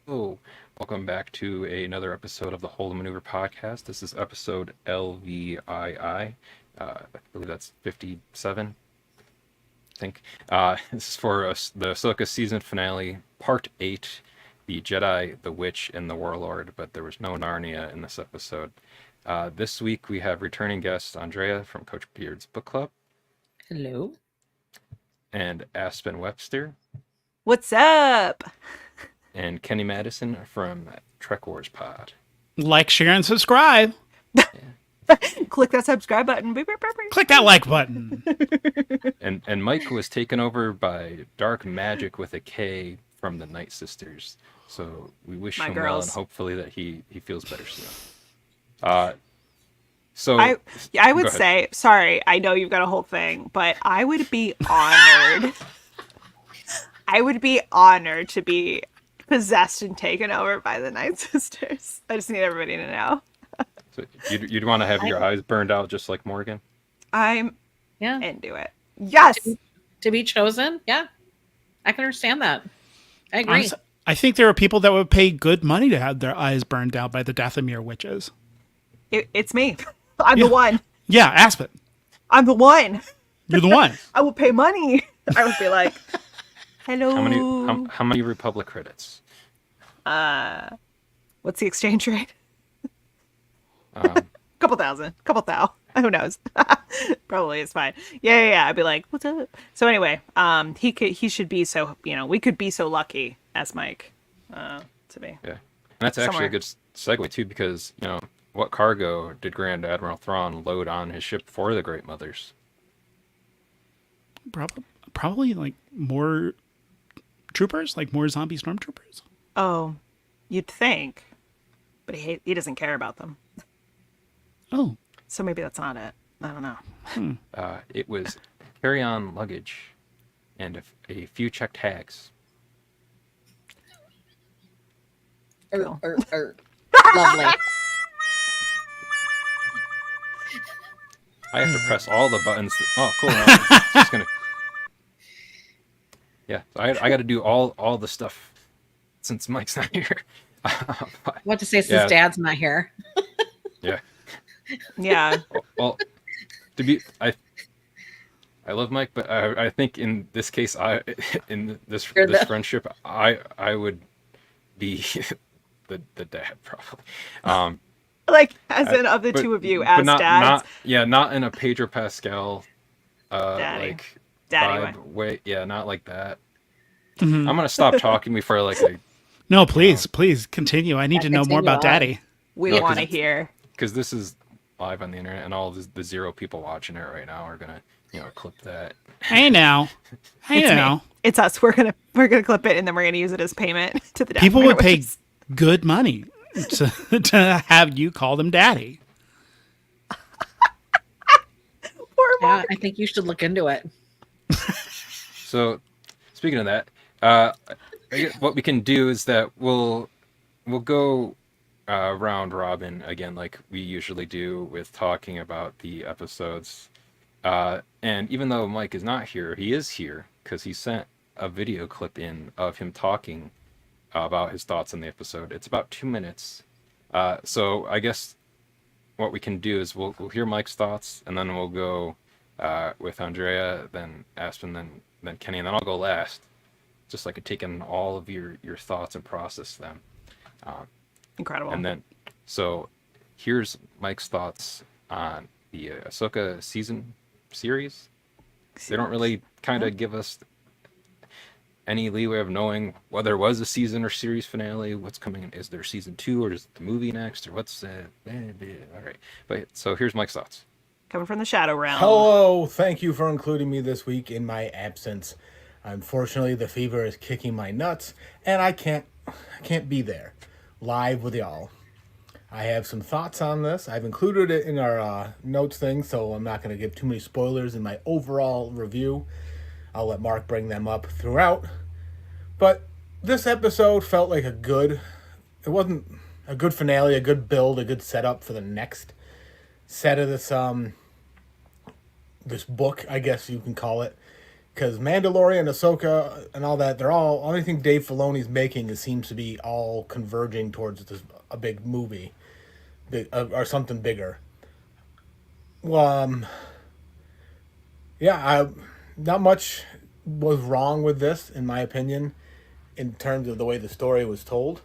Hello, welcome back to another episode of the HOLDO MANEUVER podcast. This is episode LVII. I believe that's 57, I think. This is for the Ahsoka season finale, part 8, the Jedi, the Witch, and the Warlord, but there was no Narnia in this episode. This week we have returning guest Andrea from Coach Beard's Book Club. Hello. And Aspen Webster. What's up? And Kenny Madison from Trek Wars Pod. Like, share, and subscribe. Click that subscribe button. Click that like button. And Mike was taken over by Dark Magick with a K from the Nightsisters. So we wish him well, and hopefully that he feels better soon. So I would say, sorry, I know you've got a whole thing, but I would be honored. I would be honored to be possessed and taken over by the Nightsisters. I just need everybody to know. So you'd want to have your eyes burned out just like Morgan? I'm into it. Yes. To be chosen? Yeah. I can understand that. I agree. Honestly, I think there are people that would pay good money to have their eyes burned out by the Dathomir witches. It's me. I'm the one. Yeah, Aspen. I'm the one. You're the one. I will pay money. I would be like, hello. How many Republic credits? What's the exchange rate? Couple thou. Who knows? Probably it's fine. Yeah. I'd be like, what's up? So anyway, he should be so, we could be so lucky as Mike to be. Yeah, and that's actually a good segue too, because what cargo did Grand Admiral Thrawn load on his ship for the Great Mothers? Probably like more troopers, like more zombie stormtroopers. Oh, you'd think, but he doesn't care about them. Oh, so maybe that's not it. I don't know. It was carry-on luggage and a few checked tags. Lovely. I have to press all the buttons. Oh, cool. No, just gonna... Yeah, I got to do all the stuff since Mike's not here. What to say since Dad's not here? Yeah. Yeah. Well, I love Mike, but I think in this case, in this friendship, I would be the dad probably. Like as in of the two of you as dads. Not in a Pedro Pascal Daddy vibe way. Yeah, not like that. Mm-hmm. I'm gonna stop talking before No, please continue. I need to know more about Daddy. We want to hear, because this is live on the internet, and all the 0 people watching it right now are gonna clip that. Hey now. It's us. We're gonna clip it, and then we're gonna use it as payment to the people would pay good money to have you call them Daddy. Yeah, I think you should look into it. So, speaking of that, I guess what we can do is that we'll go round robin again, like we usually do with talking about the episodes. And even though Mike is not here, he is here because he sent a video clip in of him talking about his thoughts on the episode. It's about 2 minutes. So I guess what we can do is we'll hear Mike's thoughts, and then we'll go with Andrea, then Aspen, then Kenny, and then I'll go last, just like take in all of your thoughts and process them. Incredible. And then, so here's Mike's thoughts on the Ahsoka season series. They don't really kind of give us any leeway of knowing whether it was a season or series finale. What's coming? Is there season 2, or is the movie next, or what's? All right. But so here's Mike's thoughts. Coming from the Shadow Realm. Hello, thank you for including me this week in my absence. Unfortunately, the fever is kicking my nuts, and I can't be there live with y'all. I have some thoughts on this. I've included it in our notes thing, so I'm not going to give too many spoilers in my overall review. I'll let Marc bring them up throughout. But this episode felt like it wasn't a good finale, a good build, a good setup for the next set of this book, I guess you can call it. because Mandalorian, Ahsoka, and all that, they're all anything Dave Filoni's making. It seems to be all converging towards a big movie, or something bigger. Well, yeah, not much was wrong with this, in my opinion, in terms of the way the story was told.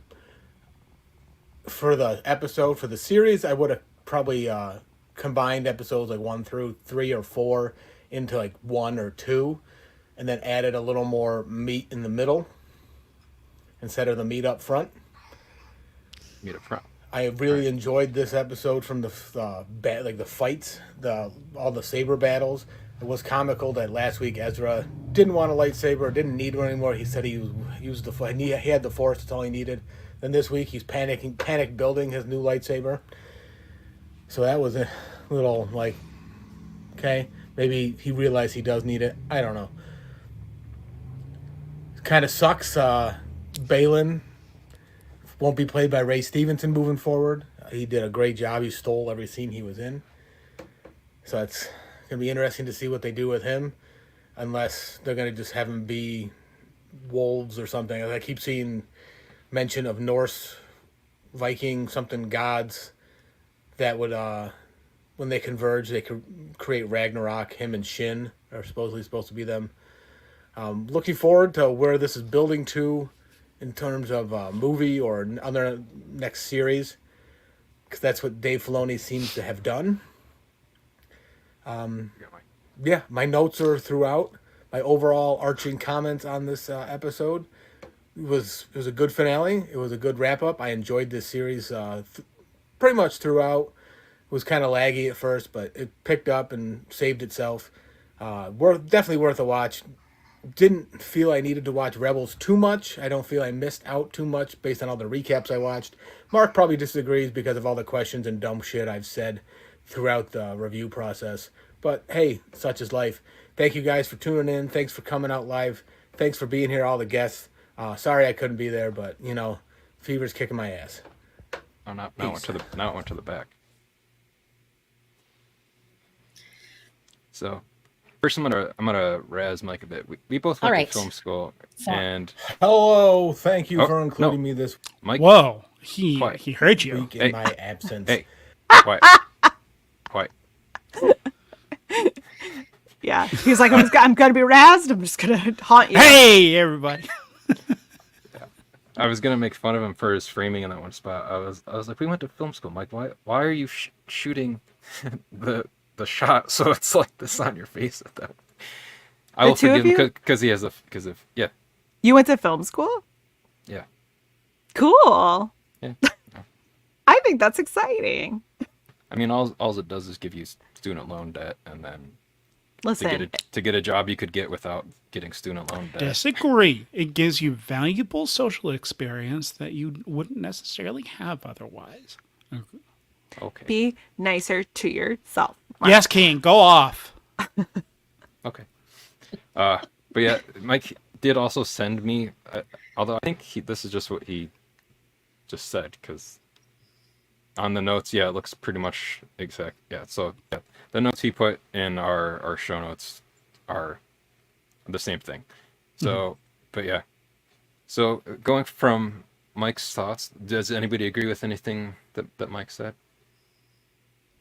For the episode, for the series, I would have probably combined episodes like 1 through 3 or 4 into like 1 or 2, and then added a little more meat in the middle instead of the meat up front. Meat up front. I really enjoyed this episode from the fights, all the saber battles. It was comical that last week Ezra didn't want a lightsaber, didn't need one anymore. He said he had the Force, that's all he needed. Then this week he's panic building his new lightsaber. So that was a little like, okay, maybe he realized he does need it. I don't know. Kind of sucks. Balin won't be played by Ray Stevenson moving forward. He did a great job. He stole every scene he was in. So it's going to be interesting to see what they do with him, unless they're going to just have him be wolves or something. I keep seeing mention of Norse, Viking, something gods that would, when they converge, they could create Ragnarok. Him and Shin are supposedly supposed to be them. Looking forward to where this is building to in terms of movie or other next series, because that's what Dave Filoni seems to have done. Yeah, my notes are throughout. My overall arching comments on this episode it was a good finale. It was a good wrap up. I enjoyed this series pretty much throughout. It was kind of laggy at first, but it picked up and saved itself. Definitely worth a watch. Didn't feel I needed to watch Rebels too much. I don't feel I missed out too much based on all the recaps I watched. Marc probably disagrees because of all the questions and dumb shit I've said throughout the review process. But hey, such is life. Thank you guys for tuning in. Thanks for coming out live. Thanks for being here, all the guests. Sorry I couldn't be there, but fever's kicking my ass. Oh, now it went to the back. So, first I'm gonna razz Mike a bit. We both went to film school, and hello. Thank you for including me this Mike. Whoa, he heard you week in my absence. Hey, quiet. Yeah, he's like, I'm gonna be razzed. I'm just gonna haunt you. Hey, everybody. I was gonna make fun of him for his framing in that one spot. I was like, we went to film school, Mike. Why are you shooting the shot so it's like this on your face at that? I will forgive him because he has yeah. You went to film school? Yeah. Cool. Yeah. I think that's exciting. I mean, all it does is give you student loan debt, and then Listen, to get a job you could get without getting student loan debt. Disagree. It gives you valuable social experience that you wouldn't necessarily have otherwise. Okay. be nicer to yourself. Marc. Yes, King, go off. Okay. But yeah, Mike did also send me, although I think this is just what he just said, because on the notes, yeah, it looks pretty much exact. Yeah, so yeah, the notes he put in our show notes are the same thing. So, but yeah. So going from Mike's thoughts, does anybody agree with anything that Mike said?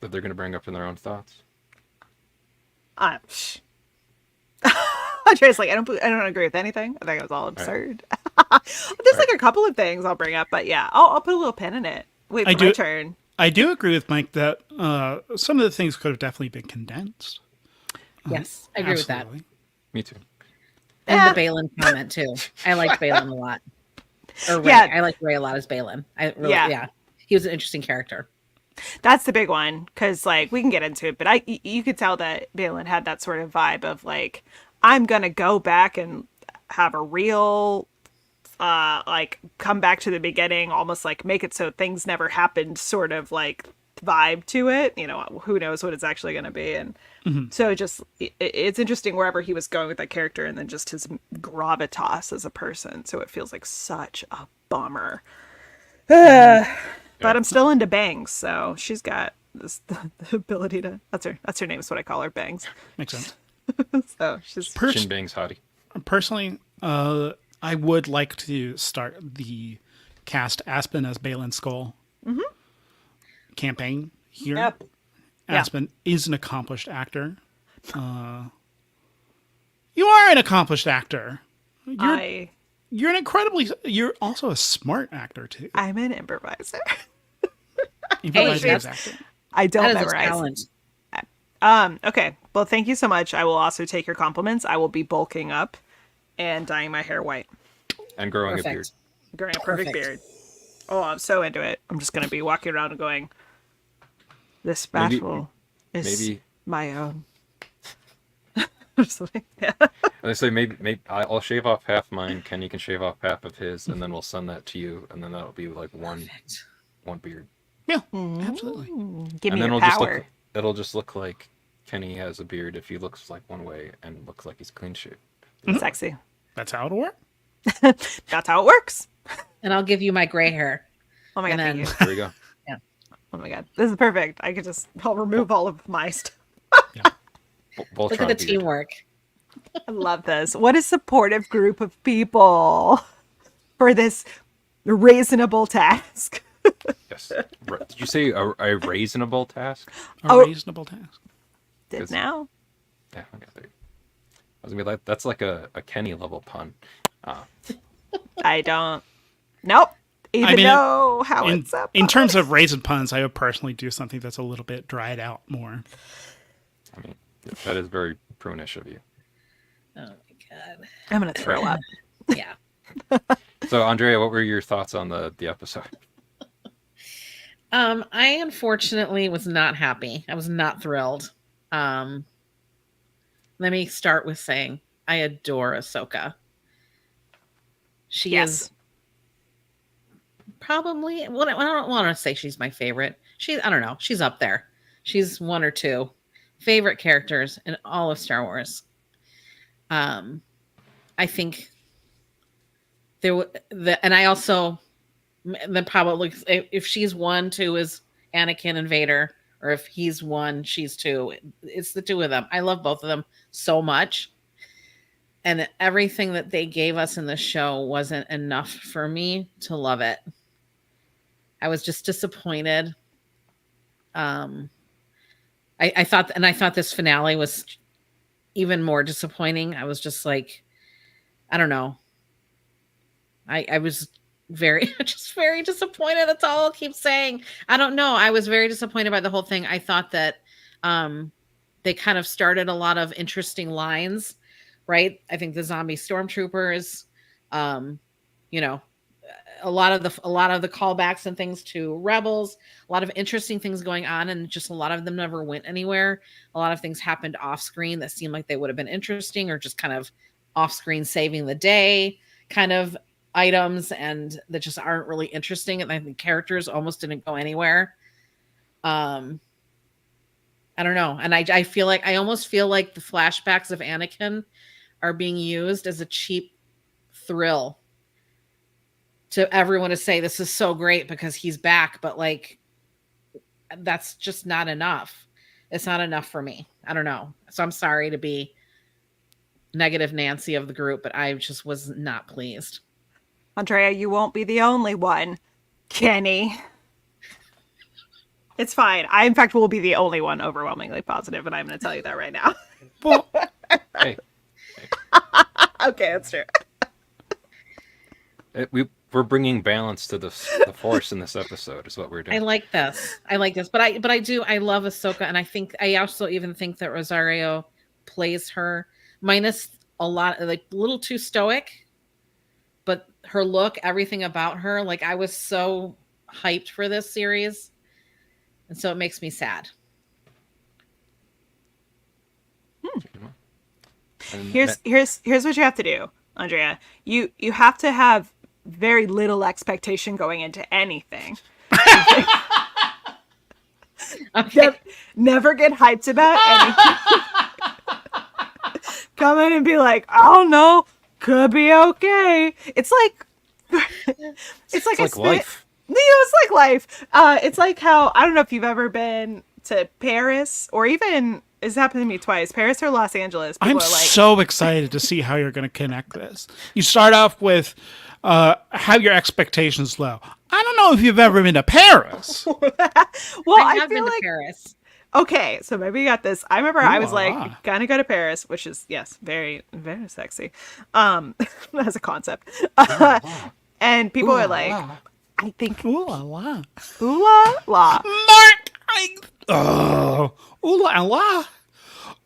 That they're going to bring up in their own thoughts? Andrea's like, I don't agree with anything. I think it was all absurd. There's like a couple of things I'll bring up, but yeah, I'll put a little pin in it. Wait for my turn. I do agree with Mike that some of the things could have definitely been condensed. Yes, I agree Absolutely. with that. Me too. And the Balin comment too. I liked Balin a lot. Or Ray. Yeah. I liked Ray a lot as Balin. Yeah. He was an interesting character. That's the big one, because like we can get into it, but you could tell that Balin had that sort of vibe of like, I'm gonna go back and have a real like come back to the beginning, almost like make it so things never happened sort of like vibe to it. Who knows what it's actually going to be. And so it's interesting wherever he was going with that character, and then just his gravitas as a person. So it feels like such a bummer. But I'm still into Bangs, so she's got the ability to, that's her name is what I call her, Bangs. Makes sense. So she's Chin bangs hottie. Personally, I would like to start the cast Aspen as Balin Skull campaign here. Yep. Aspen is an accomplished actor. You are an accomplished actor. You're you're also a smart actor too. I'm an improviser. Improvising Hey, as acting. I don't That is a memorize. talent. Okay. Well, thank you so much. I will also take your compliments. I will be bulking up and dyeing my hair white. And growing Perfect. a beard. Growing a perfect beard. Oh, I'm so into it. I'm just gonna be walking around and going, "This battle is maybe- my own." Or something. Yeah. And they say maybe I'll shave off half mine. Kenny can shave off half of his, and then we'll send that to you, and then that'll be like one beard. Yeah, absolutely. Give And me then your power. it'll just look like Kenny has a beard if he looks like one way and looks like he's clean shaved. Sexy. That's how it'll work. That's how it works. And I'll give you my gray hair. Oh my god, And thank then- you. There we go. Oh my god. This is perfect. I'll remove all of my stuff. Voltron Look at the beard. teamwork. I love this. What a supportive group of people for this reasonable task. Yes. Did you say a reasonable task? A reasonable task. Did Yes. now? Yeah. Okay. There. I was gonna be like, that's like a Kenny level pun. I don't. Nope. Even know how it's up. In terms of raisin puns, I would personally do something that's a little bit dried out more. I mean, that is very prunish of you. Oh my god. I'm gonna throw up. Yeah. So, Andrea, what were your thoughts on the episode? I unfortunately was not happy. I was not thrilled. Let me start with saying I adore Ahsoka. She is probably, well, I don't want to say she's my favorite. I don't know. She's up there. She's one or two favorite characters in all of Star Wars. I think and I also, then probably if she's one, two is Anakin and Vader, or if he's one, she's two. It's the two of them. I love both of them so much. And everything that they gave us in the show wasn't enough for me to love it. I was just disappointed. I thought this finale was even more disappointing. I was just like, I don't know. I was very disappointed. That's all I'll keep saying. I don't know. I was very disappointed by the whole thing. I thought that they kind of started a lot of interesting lines, right? I think the zombie stormtroopers, a lot of the callbacks and things to Rebels, a lot of interesting things going on, and just a lot of them never went anywhere. A lot of things happened off screen that seemed like they would have been interesting, or just kind of off screen saving the day kind of items, and that just aren't really interesting. And I think characters almost didn't go anywhere. I don't know. And I almost feel like the flashbacks of Anakin are being used as a cheap thrill to everyone to say this is so great because he's back, but like that's just not enough. It's not enough for me. I don't know. So I'm sorry to be negative Nancy of the group, but I just was not pleased. Andrea, you won't be the only one. Kenny. It's fine. I, in fact, will be the only one overwhelmingly positive, and I'm going to tell you that right now. Well, Hey, Okay, that's true. we're bringing balance to the Force in this episode. Is what we're doing. I like this, but I love Ahsoka, and I also even think that Rosario plays her minus a lot, like a little too stoic, but her look, everything about her, like I was so hyped for this series, and so it makes me sad. And Here's what you have to do, Andrea. You have to have very little expectation going into anything. Okay. Never get hyped about anything. Come in and be like, I don't know, could be okay. It's like it's like life. It's like life. It's like how, I don't know if you've ever been to Paris or even It's happened to me twice. Paris or Los Angeles. I'm People are like, so excited to see how you're going to connect this. You start off with have your expectations low. I don't know if you've ever been to Paris. well, I I have feel been to like Paris. okay, so maybe you got this. I remember I was Ooh la like, la. gonna go to Paris, which is yes, very, very sexy, as a concept. And people are like, I think Ooh la la. ooh la la. Mark! Oh. Ooh la la.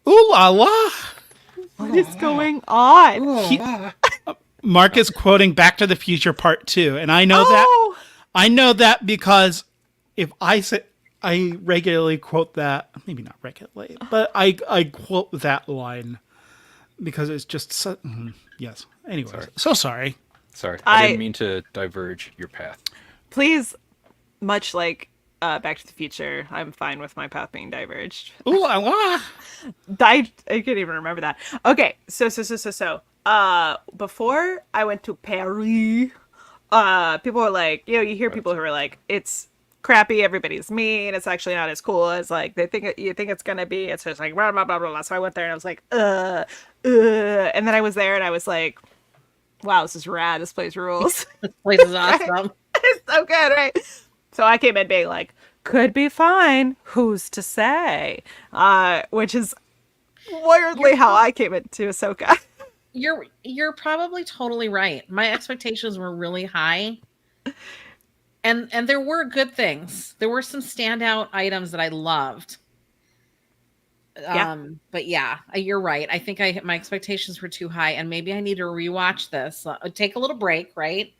Ooh la la. What is going on? Mark is quoting Back to the Future Part 2, and I know Oh! that. I know that because if I say I regularly quote that, maybe not regularly, but I quote that line because it's just so, yes. Anyways, so sorry. Sorry, I I- didn't mean to diverge your path. Please, much like Back to the Future, I'm fine with my path being diverged. Ooh la la. I can't even remember that. Okay, so before I went to Paris, people were like, you know, you hear people who are like, it's crappy, everybody's mean, it's actually not as cool as like they think you think it's gonna be. It's just like blah blah blah blah blah. So I went there and I was like, and then I was there and I was like, wow, this is rad. This place rules. This place is awesome. It's so good, right? So I came in being like, could be fine. Who's to say? Which is weirdly how I came into Ahsoka. You're probably totally right. My expectations were really high. And there were good things. There were some standout items that I loved. Yeah. But yeah, you're right. I think my expectations were too high, and maybe I need to rewatch this. Take a little break, right?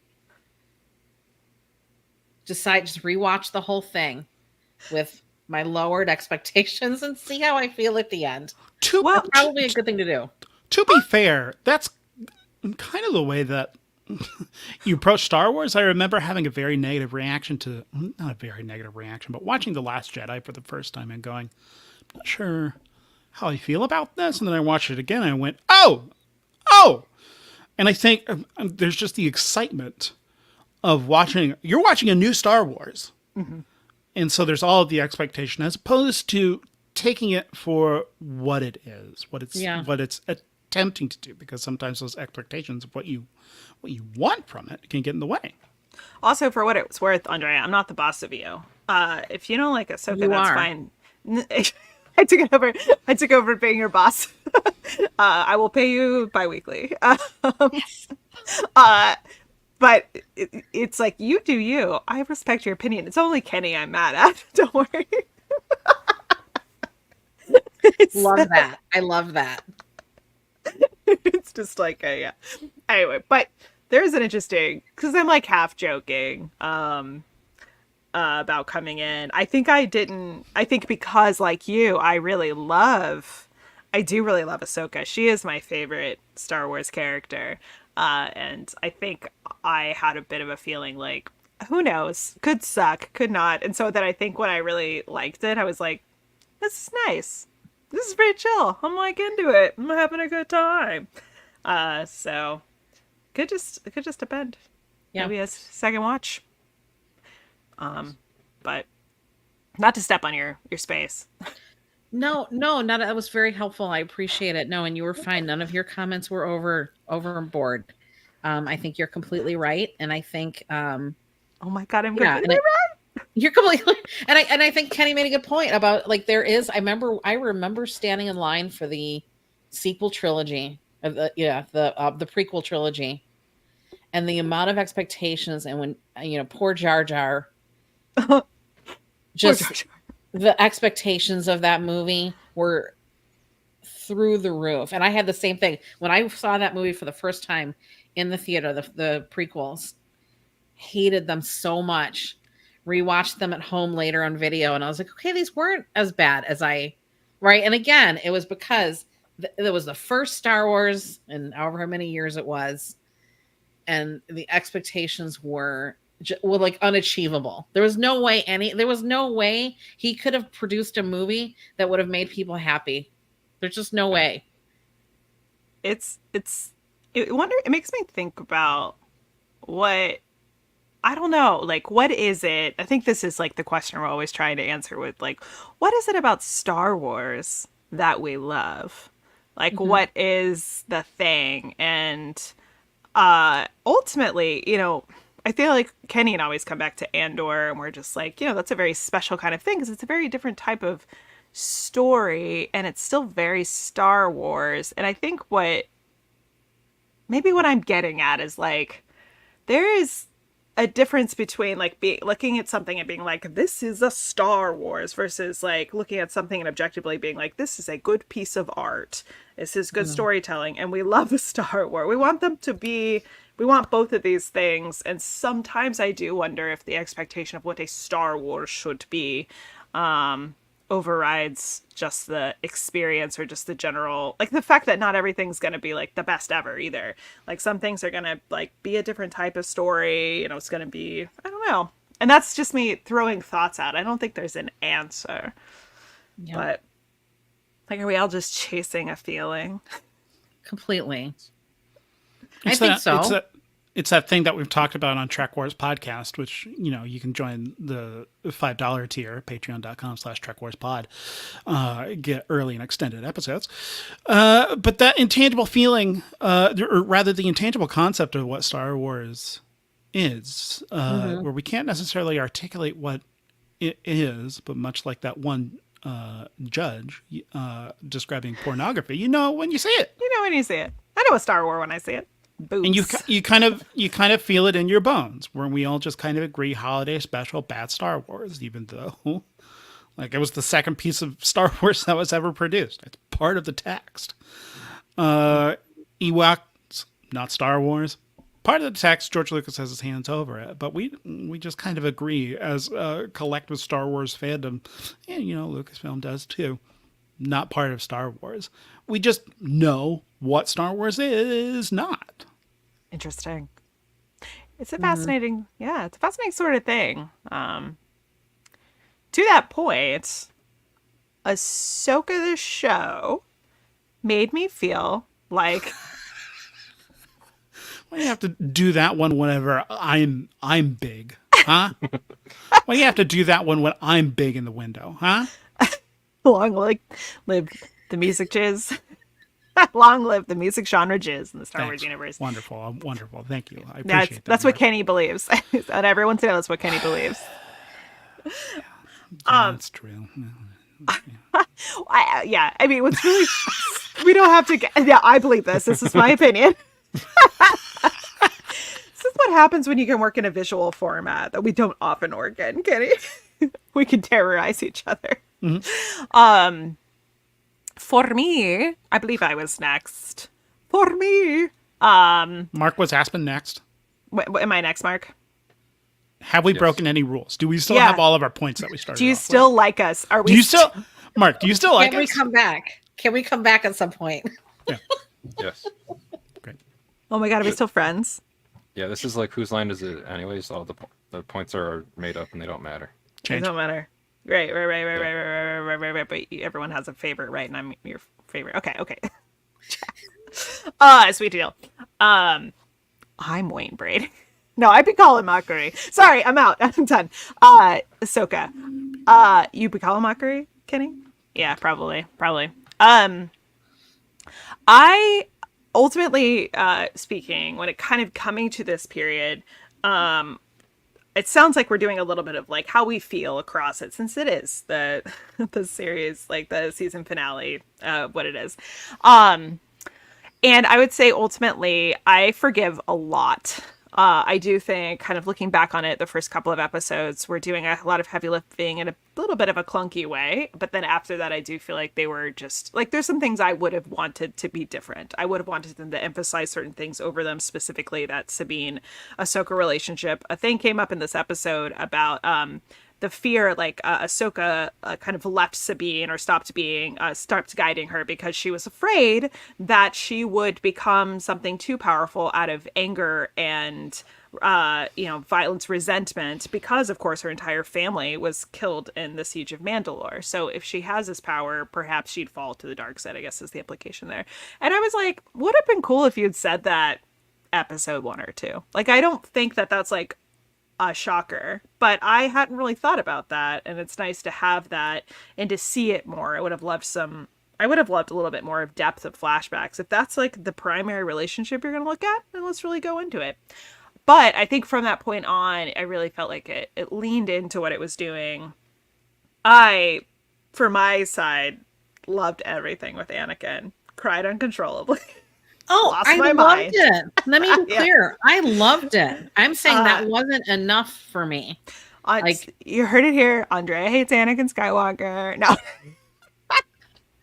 Just rewatch the whole thing with my lowered expectations and see how I feel at the end. Well, Probably a good thing to do. To be fair, that's kind of the way that you approach Star Wars. I remember having a very negative reaction to, not a very negative reaction, but watching The Last Jedi for the first time and going, I'm not sure how I feel about this. And then I watched it again and I went, oh. And I think there's just the excitement of you're watching a new Star Wars. Mm-hmm. And so there's all of the expectation as opposed to taking it for what it is, what it's attempting to do, because sometimes those expectations of what you want from it can get in the way. also, for what it's worth, Andrea, I'm not the boss of you. If you don't like Ahsoka, You that's are. fine. I took it over. I took over being your boss. I will pay you bi-weekly. But it's like, you do you. I respect your opinion. It's only Kenny I'm mad at. Don't worry. Love that. I love that. It's just like yeah. Anyway, but there's an interesting, because I'm like half joking about coming in. I think because like you, I do really love Ahsoka. She is my favorite Star Wars character. And I think I had a bit of a feeling like, who knows, could suck, could not. And so that I think when I really liked it, I was like, this is nice. This is pretty chill. I'm like into it. I'm having a good time. So it could just depend. Yeah. Maybe a second watch. But not to step on your space. No, not that was very helpful. I appreciate it. No, and you were fine. None of your comments were overboard. I think you're completely right, and I think Oh my god, I'm yeah, completely right. you're completely and I think Kenny made a good point about like there is. I remember standing in line for the sequel trilogy, the prequel trilogy, and the amount of expectations, and when poor Jar Jar, just. Poor Jar Jar. The expectations of that movie were through the roof. And I had the same thing. When I saw that movie for the first time in the theater, the prequels, hated them so much. Rewatched them at home later on video. And I was like, okay, these weren't as bad as right? And again, it was because it was the first Star Wars in however many years it was. And the expectations were like unachievable. There was no way he could have produced a movie that would have made people happy. There's just no way. It makes me think about what, I don't know, like, what is it? I think this is like the question we're always trying to answer with, like, what is it about Star Wars that we love? Like, what is the thing? And ultimately, you know, I feel like Kenny and I always come back to Andor, and we're just like, you know, that's a very special kind of thing because it's a very different type of story, and it's still very Star Wars. And I think what I'm getting at is like, there is a difference between like looking at something and being like, this is a Star Wars, versus like looking at something and objectively being like, this is a good piece of art. This is good storytelling. And we love Star Wars. We want we want both of these things. And sometimes I do wonder if the expectation of what a Star Wars should be, overrides just the experience or just the general, like the fact that not everything's going to be like the best ever either. Like some things are going to like be a different type of story, you know, it's going to be, I don't know. And that's just me throwing thoughts out. I don't think there's an answer, but like, are we all just chasing a feeling? Completely. I It's think that, so. It's that thing that we've talked about on Trek Wars podcast, which, you know, you can join the $5 tier, patreon.com/TrekWarsPod, get early and extended episodes. But that intangible feeling, or rather the intangible concept of what Star Wars is, where we can't necessarily articulate what it is, but much like that one judge describing pornography, you know when you see it. You know when you see it. I know a Star Wars when I see it. Boobs. And you kind of feel it in your bones, where we all just kind of agree holiday special bad Star Wars, even though like it was the second piece of Star Wars that was ever produced. It's part of the text. Ewoks, not Star Wars. Part of the text, George Lucas has his hands over it, but we just kind of agree as a collective Star Wars fandom, and you know Lucasfilm does too. Not part of Star Wars. We just know what Star Wars is not. Interesting. It's a fascinating, it's a fascinating sort of thing. To that point, Ahsoka the show made me feel like Why do you have to do that one whenever I'm big, huh? Why do you have to do that one when I'm big in the window, huh? long live the music jizz. Long live the music genre jizz in the Star Wars universe. Wonderful, wonderful. Thank you. I appreciate that. That's what Mark. Kenny believes. And everyone knows that's what Kenny believes. That's true. I mean, what's really we don't have to get. Yeah, I believe this. This is my opinion. This is what happens when you can work in a visual format that we don't often work in, Kenny. We can terrorize each other. For me, I believe I was next. For me, Mark, was Aspen next? Am I next, Mark? Have we Yes. broken any rules? Do we still Yeah. have all of our points that we started? Do you off still like us? Are with? we? Do you still, Mark? Do you still like Can we us? come back? Can we come back at some point? Yes. Great. Oh my god, are we still friends? Yeah, this is like whose line is it anyways? All the points are made up and they don't matter. It Change. don't matter. Right. But everyone has a favorite, right? And I'm your favorite. Okay. Sweet deal. I'm Wayne Braid. No, I'd be calling mockery. Sorry, I'm out. I'm done. Ahsoka. You be calling mockery, Kenny? Yeah, probably. I ultimately speaking, when it kind of coming to this period, it sounds like we're doing a little bit of like how we feel across it, since it is the series, like the season finale, what it is. And I would say ultimately I forgive a lot. I do think, kind of looking back on it, the first couple of episodes we're doing a lot of heavy lifting in a little bit of a clunky way. But then after that, I do feel like they were just like, there's some things I would have wanted to be different. I would have wanted them to emphasize certain things over them, specifically that Sabine Ahsoka relationship. A thing came up in this episode about the fear, like Ahsoka kind of left Sabine or stopped guiding her because she was afraid that she would become something too powerful out of anger and violence, resentment, because of course her entire family was killed in the siege of Mandalore. So if she has this power, perhaps she'd fall to the dark side, I guess is the implication there. And I was like, would have been cool if you'd said that episode 1 or 2. Like, I don't think that that's like a shocker, but I hadn't really thought about that, and it's nice to have that and to see it more. I would have loved some I would have loved a little bit more of depth of flashbacks. If that's like the primary relationship you're going to look at, then let's really go into it. But I think from that point on, I really felt like it leaned into what it was doing. I, for my side, loved everything with Anakin. Cried uncontrollably. Oh, Lost I my loved mind. it. Let me be Yeah. clear. I loved it. I'm saying that wasn't enough for me. Like, You heard it here. Andrea hates Anakin Skywalker. No.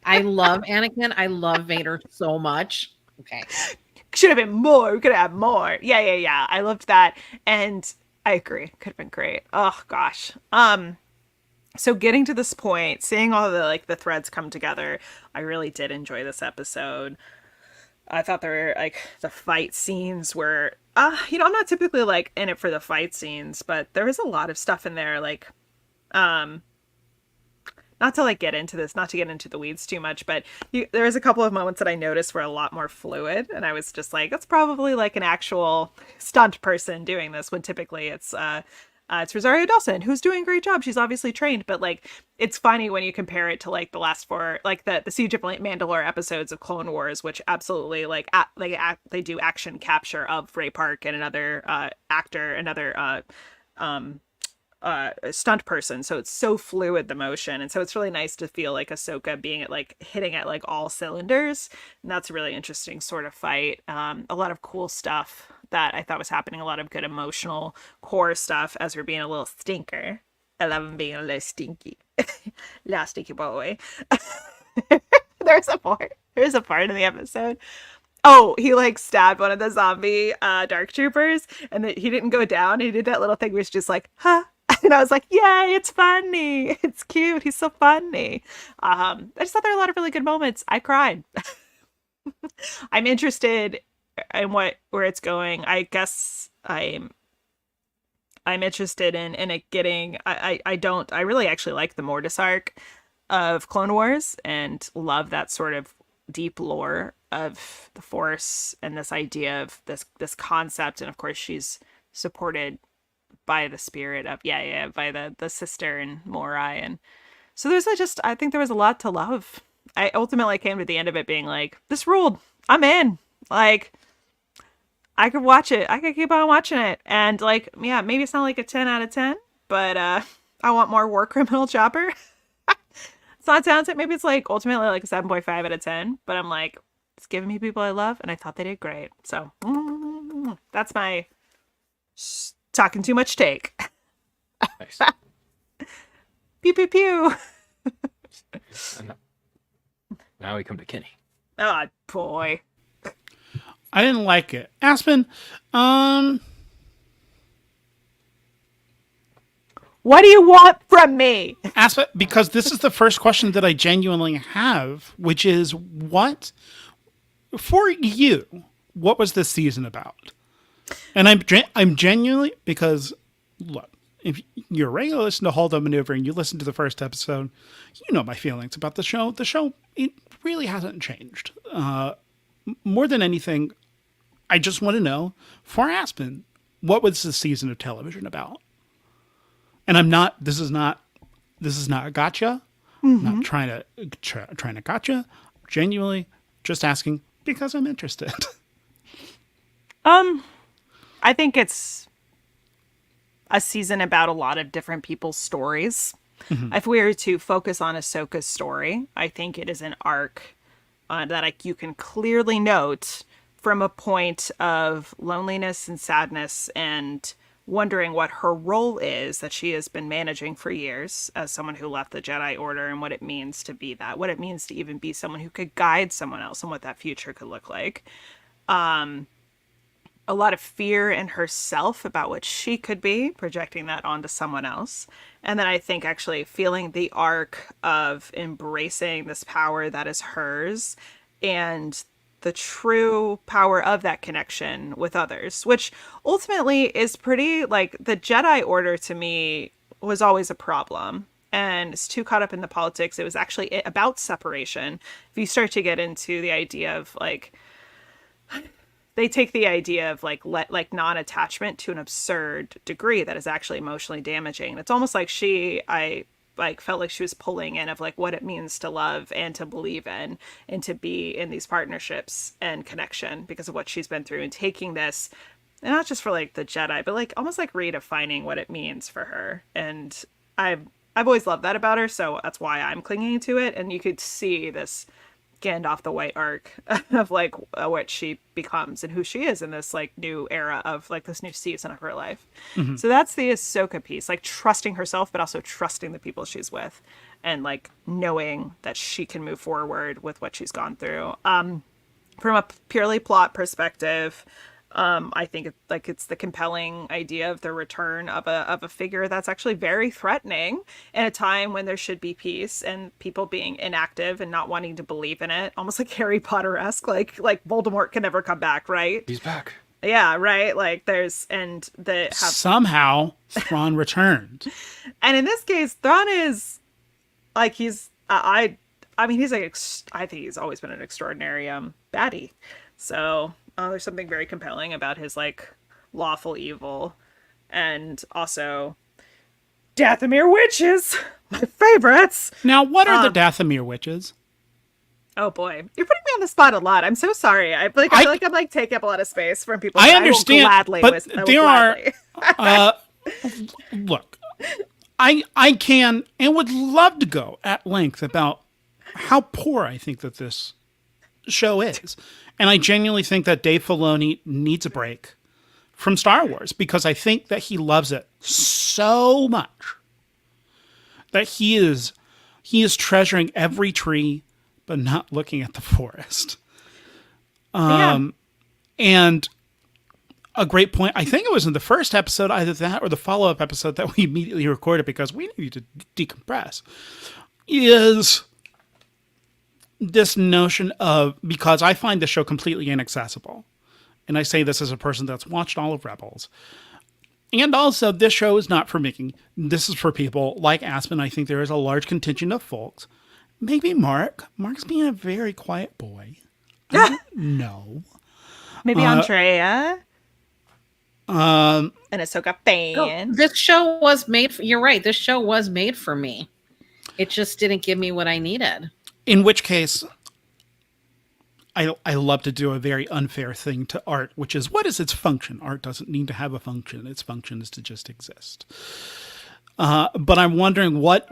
I love Anakin. I love Vader so much. Okay. Should have been more. We could have had more. Yeah. I loved that. And I agree. Could have been great. Oh gosh. So getting to this point, seeing all the threads come together, I really did enjoy this episode. I thought there were the fight scenes were I'm not typically in it for the fight scenes, but there was a lot of stuff in there not to get into this, not to get into the weeds too much, but there was a couple of moments that I noticed were a lot more fluid, and I was just like, that's probably an actual stunt person doing this, when typically it's Rosario Dawson, who's doing a great job. She's obviously trained, but it's funny when you compare it to the last four, the Siege of Mandalore episodes of Clone Wars, which absolutely they do action capture of Ray Park and another actor, another stunt person, so it's so fluid, the motion, and so it's really nice to feel Ahsoka being at hitting at all cylinders, and that's a really interesting sort of fight. A lot of cool stuff that I thought was happening, a lot of good emotional core stuff as we're being a little stinker. I love him being a little stinky. Last stinky boy. There's a part in the episode. Oh, he stabbed one of the zombie dark troopers, and he didn't go down. He did that little thing where he's just huh. And I was like, yay, it's funny. It's cute. He's so funny. I just thought there were a lot of really good moments. I cried. I'm interested in where it's going. I guess I'm interested in it getting, I really actually like the Mortis arc of Clone Wars and love that sort of deep lore of the Force and this idea of this concept. And of course she's supported by the spirit of by the sister and Morai, and so I think there was a lot to love. I ultimately came to the end of it being this ruled. I'm in. I could watch it. I could keep on watching it, and maybe it's not a 10 out of 10, but I want more War Criminal Chopper. It's not talented. Maybe it's ultimately a 7.5 out of 10, but I'm it's giving me people I love, and I thought they did great. So that's my talking too much take. Nice. Pew pew pew. Now we come to Kenny. Oh boy. I didn't like it. Aspen, what do you want from me? Aspen, because this is the first question that I genuinely have, which is what, for you, what was this season about? And I'm genuinely, because look, if you're a regular listener to Hold On Maneuver and you listen to the first episode, you know my feelings about the show. The show, it really hasn't changed. More than anything, I just want to know, for Aspen, what was this season of television about? And this is not a gotcha. I'm not trying to gotcha. Genuinely just asking because I'm interested. I think it's a season about a lot of different people's stories. Mm-hmm. If we were to focus on Ahsoka's story, I think it is an arc that you can clearly note from a point of loneliness and sadness and wondering what her role is that she has been managing for years as someone who left the Jedi Order, and what it means to be that, what it means to even be someone who could guide someone else and what that future could look like. A lot of fear in herself about what she could be, projecting that onto someone else. And then I think actually feeling the arc of embracing this power that is hers and the true power of that connection with others, which ultimately is pretty, the Jedi Order to me was always a problem. And it's too caught up in the politics. It was actually about separation. If you start to get into the idea of they take the idea of non-attachment to an absurd degree that is actually emotionally damaging. And it's almost like like felt like she was pulling in of like what it means to love and to believe in and to be in these partnerships and connection because of what she's been through, and taking this, and not just for like the Jedi, but like almost like redefining what it means for her. And I've always loved that about her, so that's why I'm clinging to it. And you could see this Gandalf the White arc of like what she becomes and who she is in this like new era of like this new season of her life. So that's the Ahsoka piece, like trusting herself, but also trusting the people she's with, and like knowing that she can move forward with what she's gone through. From a purely plot perspective, I think it's the compelling idea of the return of a figure that's actually very threatening in a time when there should be peace, and people being inactive and not wanting to believe in it, almost like Harry Potter-esque, like Voldemort can never come back, right? He's back. Yeah, right. Like somehow Thrawn returned, and in this case, Thrawn is like I mean he's like I think he's always been an extraordinary baddie. So there's something very compelling about his like lawful evil, and also Dathomir witches, my favorites. Now, what are the Dathomir witches? Oh boy, you're putting me on the spot a lot. I'm so sorry. I feel like I'm like taking up a lot of space from people. I understand, but there are. Look, I can and would love to go at length about how poor I think that this show is. And I genuinely think that Dave Filoni needs a break from Star Wars, because I think that he loves it so much that he is treasuring every tree but not looking at the forest. And a great point, I think it was in the first episode, either that or the follow-up episode that we immediately recorded because we needed to decompress, is this notion of, because I find the show completely inaccessible, and I say this as a person that's watched all of Rebels, and also this show is not for me. This is for people like Aspen. I think there is a large contingent of folks, maybe Mark's being a very quiet boy. I don't know. Maybe Andrea, an Ahsoka fan. This show was made for, you're right, this show was made for me. It just didn't give me what I needed. In which case, I love to do a very unfair thing to art, which is, what is its function? Art doesn't need to have a function. Its function is to just exist. But I'm wondering what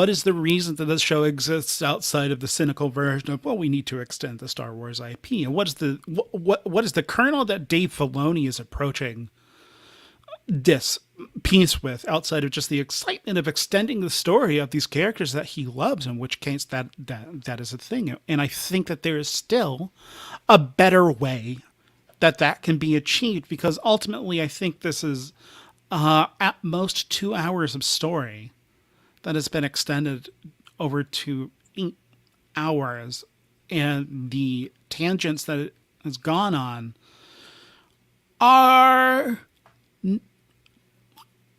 is the reason that this show exists outside of the cynical version of, well, we need to extend the Star Wars IP, and what is the kernel that Dave Filoni is approaching this piece with, outside of just the excitement of extending the story of these characters that he loves, in which case that is a thing. And I think that there is still a better way that can be achieved, because ultimately I think this is at most 2 hours of story that has been extended over to 8 hours, and the tangents that it has gone on are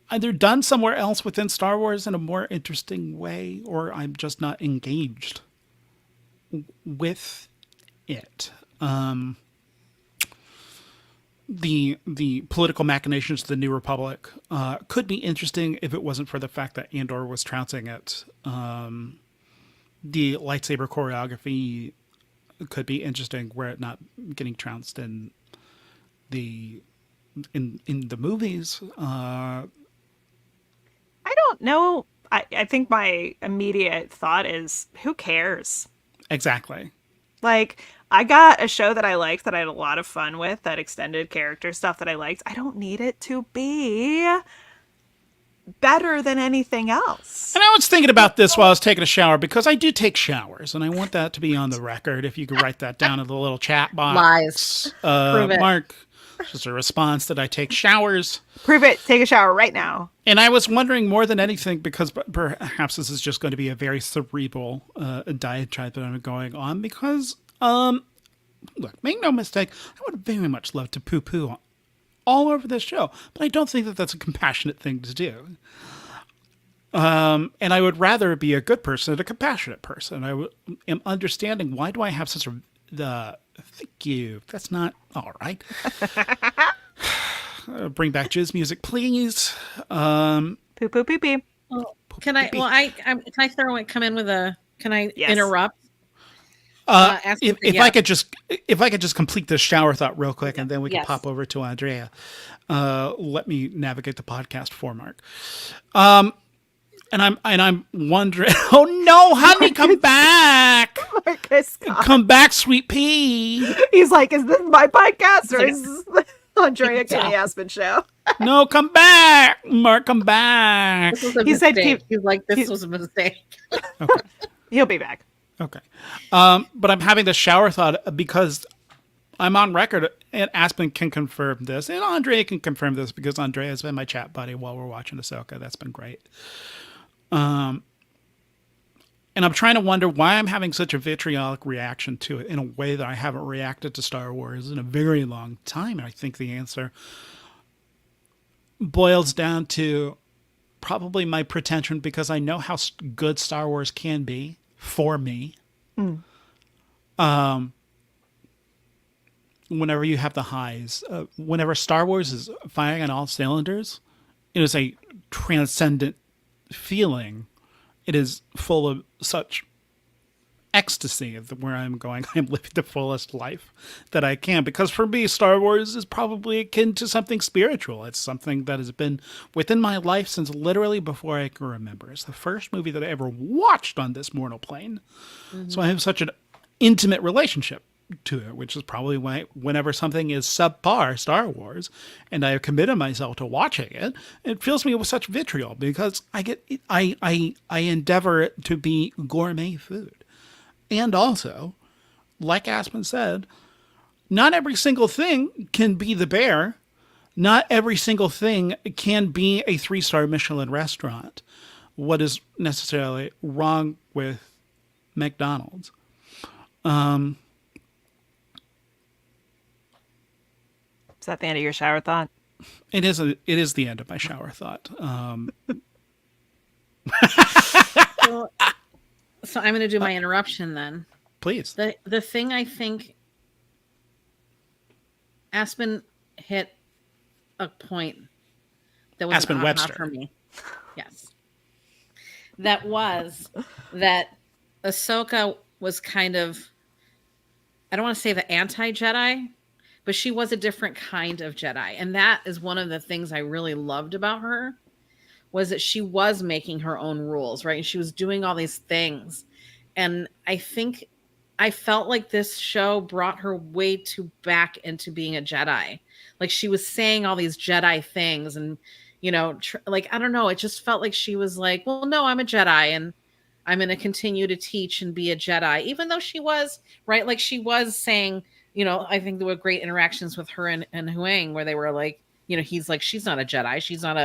either done somewhere else within Star Wars in a more interesting way, or I'm just not engaged with it. The political machinations of the New Republic could be interesting if it wasn't for the fact that Andor was trouncing it. The lightsaber choreography could be interesting were it not getting trounced in the movies. I don't know. I think my immediate thought is, who cares? Exactly. Like, I got a show that I liked, that I had a lot of fun with, that extended character stuff that I liked. I don't need it to be better than anything else. And I was thinking about this while I was taking a shower, because I do take showers, and I want that to be on the record. If you could write that down in the little chat box. Lies. Prove it. Mark, just a response that I take showers. Prove it. Take a shower right now. And I was wondering more than anything, because perhaps this is just going to be a very cerebral diatribe that I'm going on, because, look, make no mistake, I would very much love to poo-poo all over this show, but I don't think that that's a compassionate thing to do. And I would rather be a good person than a compassionate person. I am understanding, why do I have such a... thank you. That's not... All right. Bring back jizz music, please. Poo poo pee pee. Can I? Well, can I come in with a? Can I Yes. interrupt? If I could just complete this shower thought real quick, and then we can Yes. pop over to Andrea. Let me navigate the podcast for Mark. And I'm wondering. Oh no, honey, come back! Marcus, Come back, sweet pea. he's like, is this my podcast or is this the Andrea Kenny Aspen show? No, come back, Mark. Come back. This was a He said mistake. keep- He's like, this was a mistake. Okay. He'll be back. Okay. But I'm having the shower thought because I'm on record, and Aspen can confirm this, and Andrea can confirm this because Andrea has been my chat buddy while we're watching Ahsoka. That's been great. And I'm trying to wonder why I'm having such a vitriolic reaction to it in a way that I haven't reacted to Star Wars in a very long time. And I think the answer boils down to probably my pretension because I know how good Star Wars can be for me. Whenever you have the highs, whenever Star Wars is firing on all cylinders, it is a transcendent feeling. It is full of such ecstasy of where I'm going. I'm living the fullest life that I can. Because for me, Star Wars is probably akin to something spiritual. It's something that has been within my life since literally before I can remember. It's the first movie that I ever watched on this mortal plane. So I have such an intimate relationship to it, which is probably why whenever something is subpar Star Wars and I have committed myself to watching it, it fills me with such vitriol because I endeavor it to be gourmet food. And also, like Aspen said, not every single thing can be the bear. Not every single thing can be a 3-star Michelin restaurant. What is necessarily wrong with McDonald's? Is that the end of your shower thought? It is the end of my shower thought. So I'm going to do my interruption then. Please. The thing I think Aspen hit a point that was Aspen an aha Webster. for me. Yes. That was that Ahsoka was kind of, I don't want to say the anti-Jedi, but she was a different kind of Jedi. And that is one of the things I really loved about her, was that she was making her own rules, right? She was doing all these things. And I think I felt like this show brought her way too back into being a Jedi. Like she was saying all these Jedi things and, you know, like, I don't know. It just felt like she was like, well, no, I'm a Jedi and I'm going to continue to teach and be a Jedi, even though she was, right? Like she was saying, you know, I think there were great interactions with her and Huang where they were like, you know, he's like, she's not a Jedi. She's not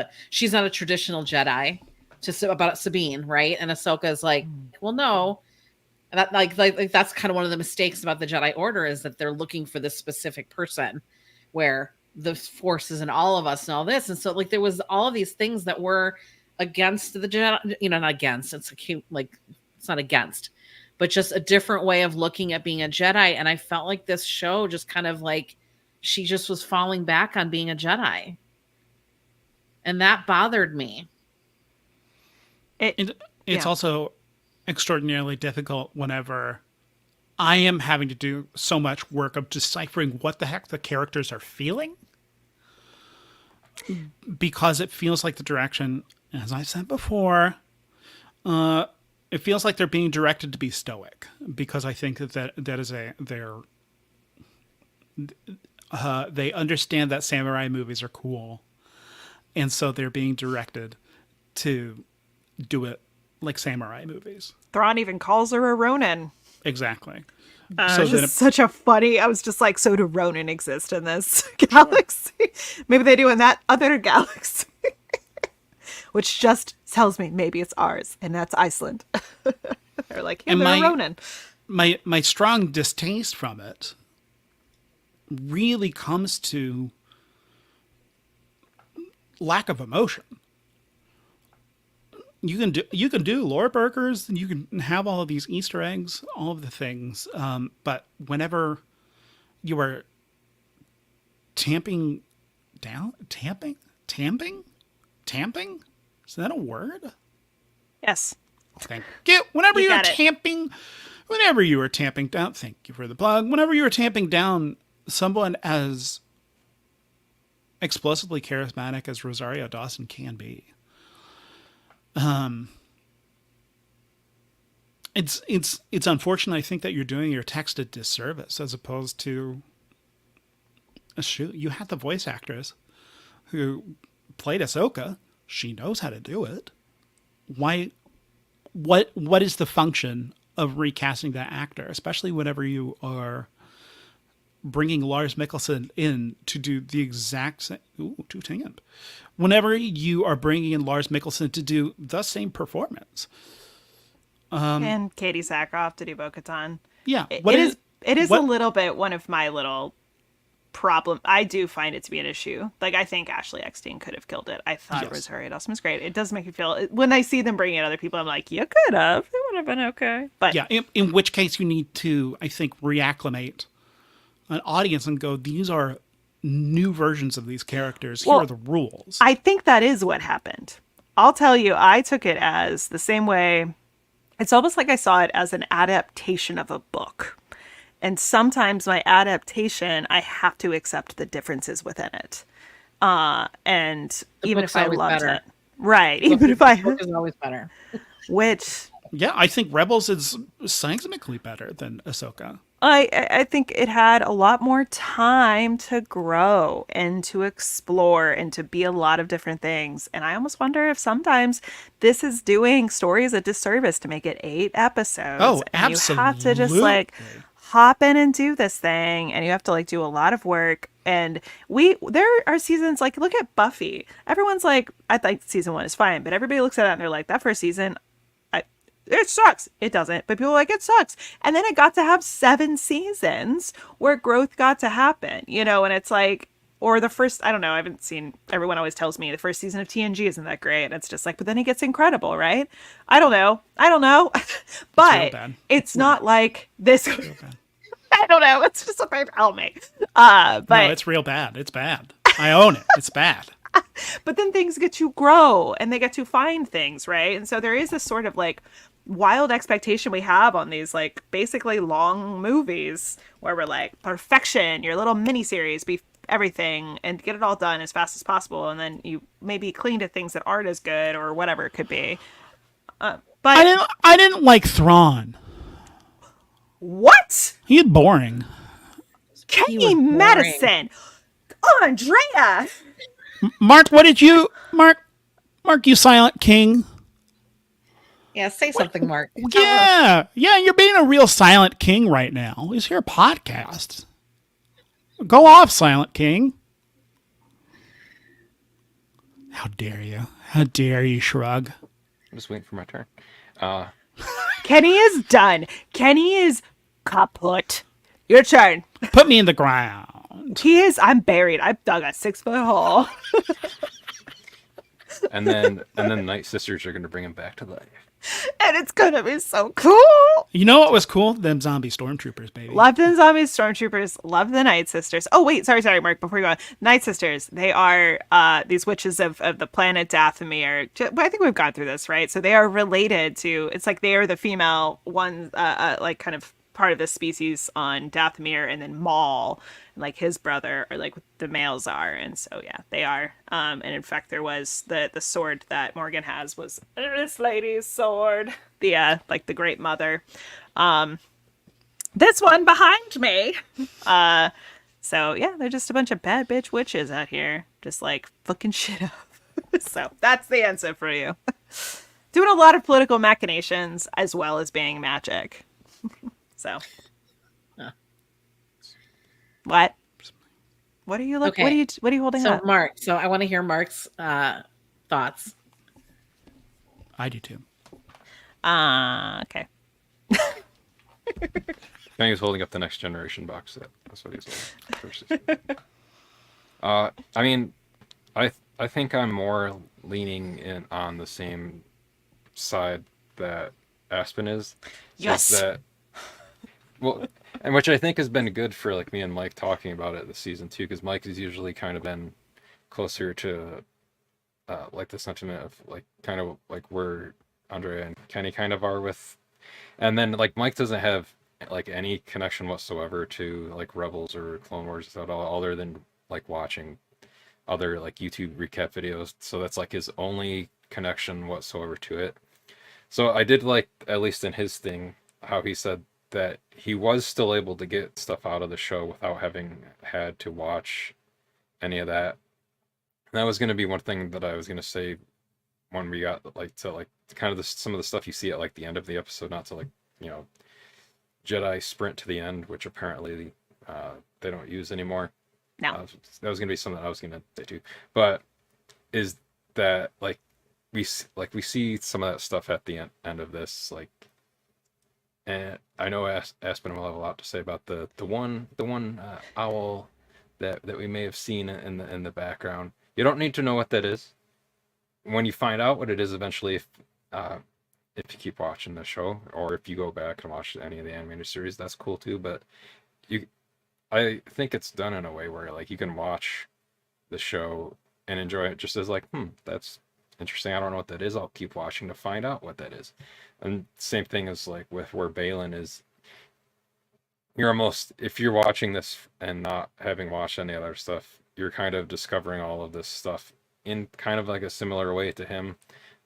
a traditional Jedi, just about Sabine. Right. And Ahsoka is like, well, no, that like that's kind of one of the mistakes about the Jedi Order is that they're looking for this specific person where the Force is in all of us and all this. And so like, there was all of these things that were against the Jedi, you know, not against, it's a cute, like, it's not against, but just a different way of looking at being a Jedi. And I felt like this show just kind of like, she just was falling back on being a Jedi. And that bothered me. It's also extraordinarily difficult whenever I am having to do so much work of deciphering what the heck the characters are feeling. Because it feels like the direction, as I said before, it feels like they're being directed to be stoic. Because I think that is they understand that samurai movies are cool. And so they're being directed to do it like samurai movies. Thrawn even calls her a Ronin. Exactly. So just such a funny, I was just like, so do Ronin exist in this galaxy? Maybe they do in that other galaxy. Which just tells me maybe it's ours, and that's Iceland. They're like, hey, they're a Ronin. My strong distaste from it really comes to lack of emotion. You can do lore burgers, and you can have all of these Easter eggs, all of the things. But whenever you are tamping, is that a word? Yes. Thank you. Whenever You you're got it. tamping, down, thank you for the plug. Whenever you were tamping down someone as explosively charismatic as Rosario Dawson can be, it's unfortunate. I think that you're doing your text a disservice as opposed to a shoot. You had the voice actress who played Ahsoka. She knows how to do it. Why? What is the function of recasting that actor, especially whenever you are bringing Lars Mikkelsen in to do the exact same? Ooh, too tanned. Whenever you are bringing in Lars Mikkelsen to do the same performance, And Katie Sackhoff to do Bo-Katan. yeah, It is what- a little bit one of my little problem. I do find it to be an issue. Like, I think Ashley Eckstein could have killed it. I thought Yes. Rosario Dawson was great. It does make me feel, when I see them bringing in other people, I'm like, you could have. It would have been okay. But yeah. In which case, you need to, I think, reacclimate an audience and go, these are new versions of these characters. Here Well, are the rules. I think that is what happened. I'll tell you, I took it as the same way. It's almost like I saw it as an adaptation of a book. And sometimes my adaptation, I have to accept the differences within it. And The even book's if I always loved better. it. Right. Even if I, The book is always better. which Yeah, I think Rebels is seismically better than Ahsoka. I think it had a lot more time to grow and to explore and to be a lot of different things. And I almost wonder if sometimes this is doing stories a disservice to make it 8 episodes. Oh, and you have to just like hop in and do this thing, and you have to like do a lot of work. And there are seasons like, look at Buffy. Everyone's like, I think season 1 is fine, but everybody looks at that and they're like, that first season, it sucks. It doesn't, but people are like, it sucks. And then it got to have 7 seasons where growth got to happen, you know, and it's like, or the first, I don't know, I haven't seen, everyone always tells me the first season of TNG isn't that great. And it's just like, but then it gets incredible, right? I don't know. But bad. it's not like this. I don't know. It's just a tell me. But No, it's real bad. It's bad. I own it. It's bad. but then things get to grow and they get to find things, right? And so there is this sort of like wild expectation we have on these like basically long movies where we're like, perfection, your little miniseries, be everything and get it all done as fast as possible, and then you maybe cling to things that aren't as good or whatever it could be. But I didn't like Thrawn. what? He's boring. Kenny was boring. Madison, Andrea. Mark, what did you Mark, you silent king? Yeah, say something, Mark. Yeah, you're being a real silent king right now. It's your podcast. Go off, silent king. How dare you? How dare you, shrug? I'm just waiting for my turn. Kenny is done. Kenny is kaput. Your turn. Put me in the ground. He is. I'm buried. I've dug a 6-foot hole. And then Night Sisters are going to bring him back to life. And it's gonna be so cool. You know what was cool? Them zombie stormtroopers, baby. Love the zombie stormtroopers. Love the Night Sisters. Oh wait, sorry, Mark. Before you go on, Night Sisters. They are these witches of the planet Dathomir. I think we've gone through this, right? So they are related to. It's like they are the female one, like kind of part of this species on Dathomir, and then Maul, like his brother, or like the males are. And so yeah, they are. And in fact, there was the sword that Morgan has was this lady's sword. The like the Great Mother. This one behind me. So yeah, they're just a bunch of bad bitch witches out here, just like fucking shit up. So that's the answer for you. Doing a lot of political machinations as well as being magic. So, what? What are you looking? Okay. What are you holding So up? Mark, so I want to hear Mark's thoughts. I do too. Okay. I think he's holding up the Next Generation box set. That's what he's holding. I mean, I think I'm more leaning in on the same side that Aspen is. Yes. That, well, and which I think has been good for like me and Mike talking about it this season too, because Mike has usually kind of been closer to like the sentiment of like kind of like we're Andrea and Kenny kind of are with, and then like Mike doesn't have like any connection whatsoever to like Rebels or Clone Wars at all, other than like watching other like YouTube recap videos. So that's like his only connection whatsoever to it. So I did like, at least in his thing, how he said that he was still able to get stuff out of the show without having had to watch any of that. And that was going to be one thing that I was going to say when we got like to like kind of some of the stuff you see at like the end of the episode, not to like, you know, Jedi sprint to the end, which apparently they don't use anymore. No. That was going to be something I was going to say too. But is that like we see some of that stuff at the end of this, like, and I know Aspen will have a lot to say about the one owl that we may have seen in the background. You don't need to know what that is. When you find out what it is eventually, if you keep watching the show, or if you go back and watch any of the animated series, that's cool too. But I think it's done in a way where like you can watch the show and enjoy it just as like, that's interesting. I don't know what that is. I'll keep watching to find out what that is. And same thing as like with where Balin is. You're almost, if you're watching this and not having watched any other stuff, you're kind of discovering all of this stuff in kind of like a similar way to him,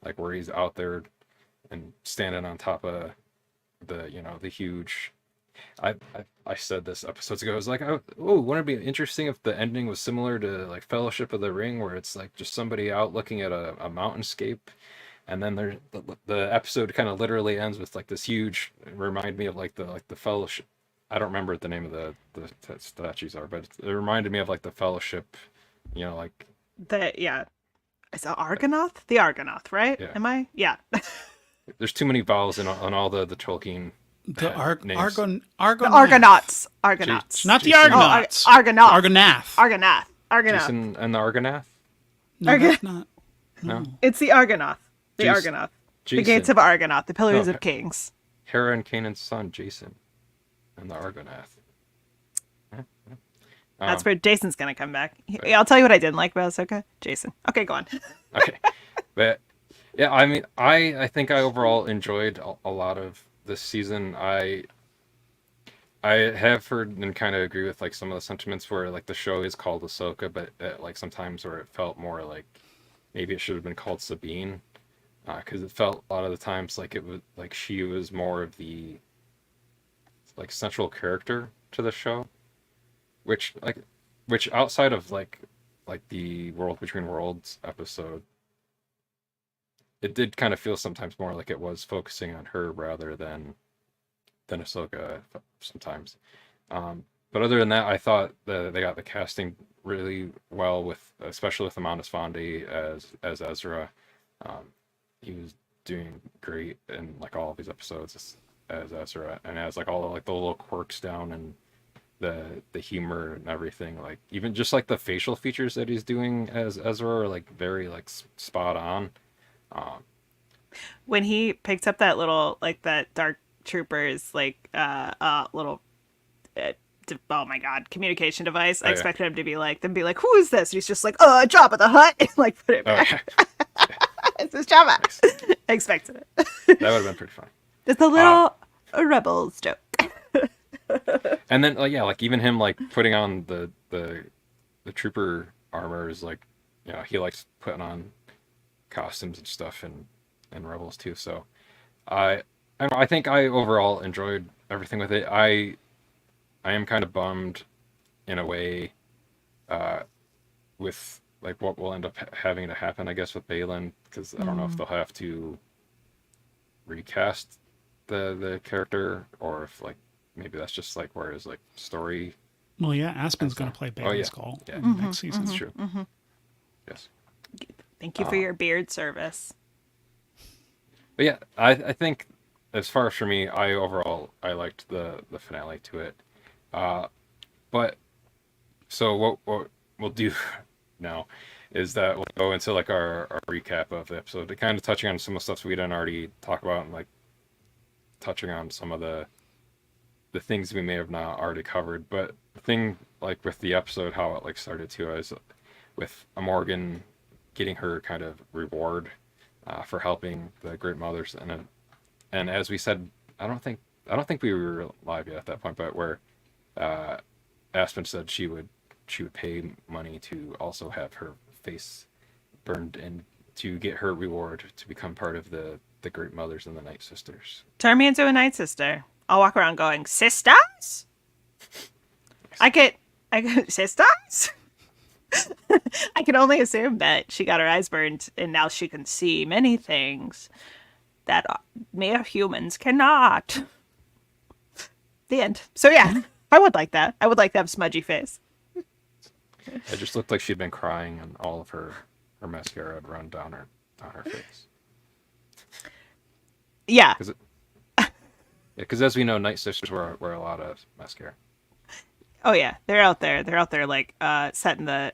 like where he's out there and standing on top of the huge. I said this episodes ago. I was like, oh, wouldn't it be interesting if the ending was similar to like Fellowship of the Ring, where it's like just somebody out looking at a mountainscape, and then the episode kind of literally ends with like this huge. Remind me of like the Fellowship. I don't remember what the name of the statues are, but it reminded me of like the Fellowship. You know, like Is it Argonath? The Argonath, right? Yeah. Am I? Yeah. There's too many vowels on all the Tolkien. The names. The Argonauts. Argonauts. Not the Jason. Argonauts. Argonaut. Argonath. Argonath. Argonath. Jason and the Argonath? No, that's not. No. It's the Argonath. The Jason. Argonath. The Jason. gates of Argonath. The pillars Oh, of kings. Hera and Canaan's son, Jason, and the Argonath. That's where Jason's gonna come back. I'll tell you what I didn't like about Ahsoka. Jason. Okay, go on. Okay. But yeah, I mean, I think I overall enjoyed a lot of this season. I have heard and kind of agree with like some of the sentiments where like the show is called Ahsoka, but like sometimes where it felt more like maybe it should have been called Sabine, because it felt a lot of the times like it was like she was more of the like central character to the show, which outside of like the World Between Worlds episode, it did kind of feel sometimes more like it was focusing on her rather than Ahsoka sometimes. But other than that, I thought they got the casting really well, with especially with Amanda's Fondi as Ezra. He was doing great in like all of these episodes as Ezra, and as like all like the little quirks down and the humor and everything, like even just like the facial features that he's doing as Ezra are like very like spot on. When he picked up that little like that dark troopers like little oh my god, communication device, I expected him to be like who is this, and he's just like Jabba the Hutt, and like put it back. It's his Jabba. Nice. I expected it. That would have been pretty fun. It's a little Rebels joke. And then like even him like putting on the trooper armor is like, you know, he likes putting on costumes and stuff in Rebels too. So I think I overall enjoyed everything with it. I am kind of bummed in a way with like what will end up having to happen, I guess, with Balin, because I don't know if they'll have to recast the character, or if like maybe that's just like where his like story. Well, yeah, Aspen's going to play Bailey Skull next season. That's true. Yes. Thank you for your beard service. But yeah, I think as far as for me, I liked the finale to it. But so what we'll do now is that we'll go into like our recap of the episode, kind of touching on some of the stuff we didn't already talk about, and like touching on some of the things we may have not already covered. But the thing like with the episode, how it like started to is with Morgan getting her kind of reward for helping the Great Mothers. And as we said, I don't think we were live yet at that point, but where Aspen said she would pay money to also have her face burned and to get her reward to become part of the Great Mothers and the Nightsisters. Turn me into a Nightsister. I'll walk around going, sisters? I could, sisters? I can only assume that she got her eyes burned and now she can see many things that mere humans cannot. The end. So yeah, I would like that. I would like to have smudgy face. It just looked like she'd been crying and all of her mascara had run down her face. Yeah. Because as we know, Nightsisters wear a lot of mascara. Oh yeah, they're out there. They're out there like setting the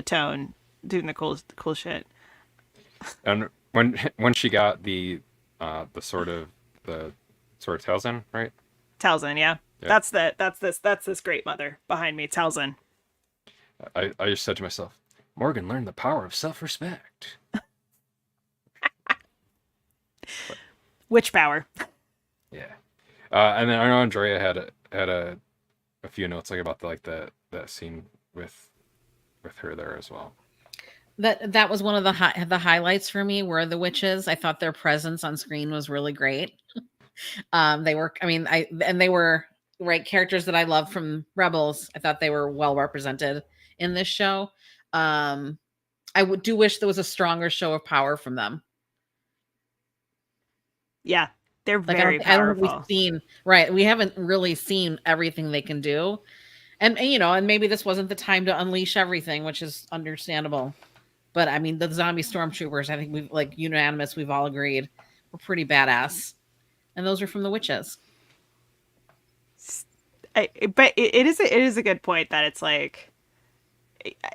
tone, doing the cool shit. And when she got the sort of Talzin, right? Talzin, yeah. Yeah. That's this great mother behind me, Talzin. I just said to myself, Morgan learned the power of self-respect. Witch power. Yeah. And then I know Andrea had a few notes like about that scene with her there as well. That was one of the highlights for me were the witches. I thought their presence on screen was really great. They were right characters that I love from Rebels. I thought they were well represented in this show. I do wish there was a stronger show of power from them. Yeah, they're Like very powerful. We haven't really seen everything they can do. And maybe this wasn't the time to unleash everything, which is understandable. But I mean, the zombie stormtroopers, I think we've all agreed, were pretty badass. And those are from the witches. But it is a good point that it's like,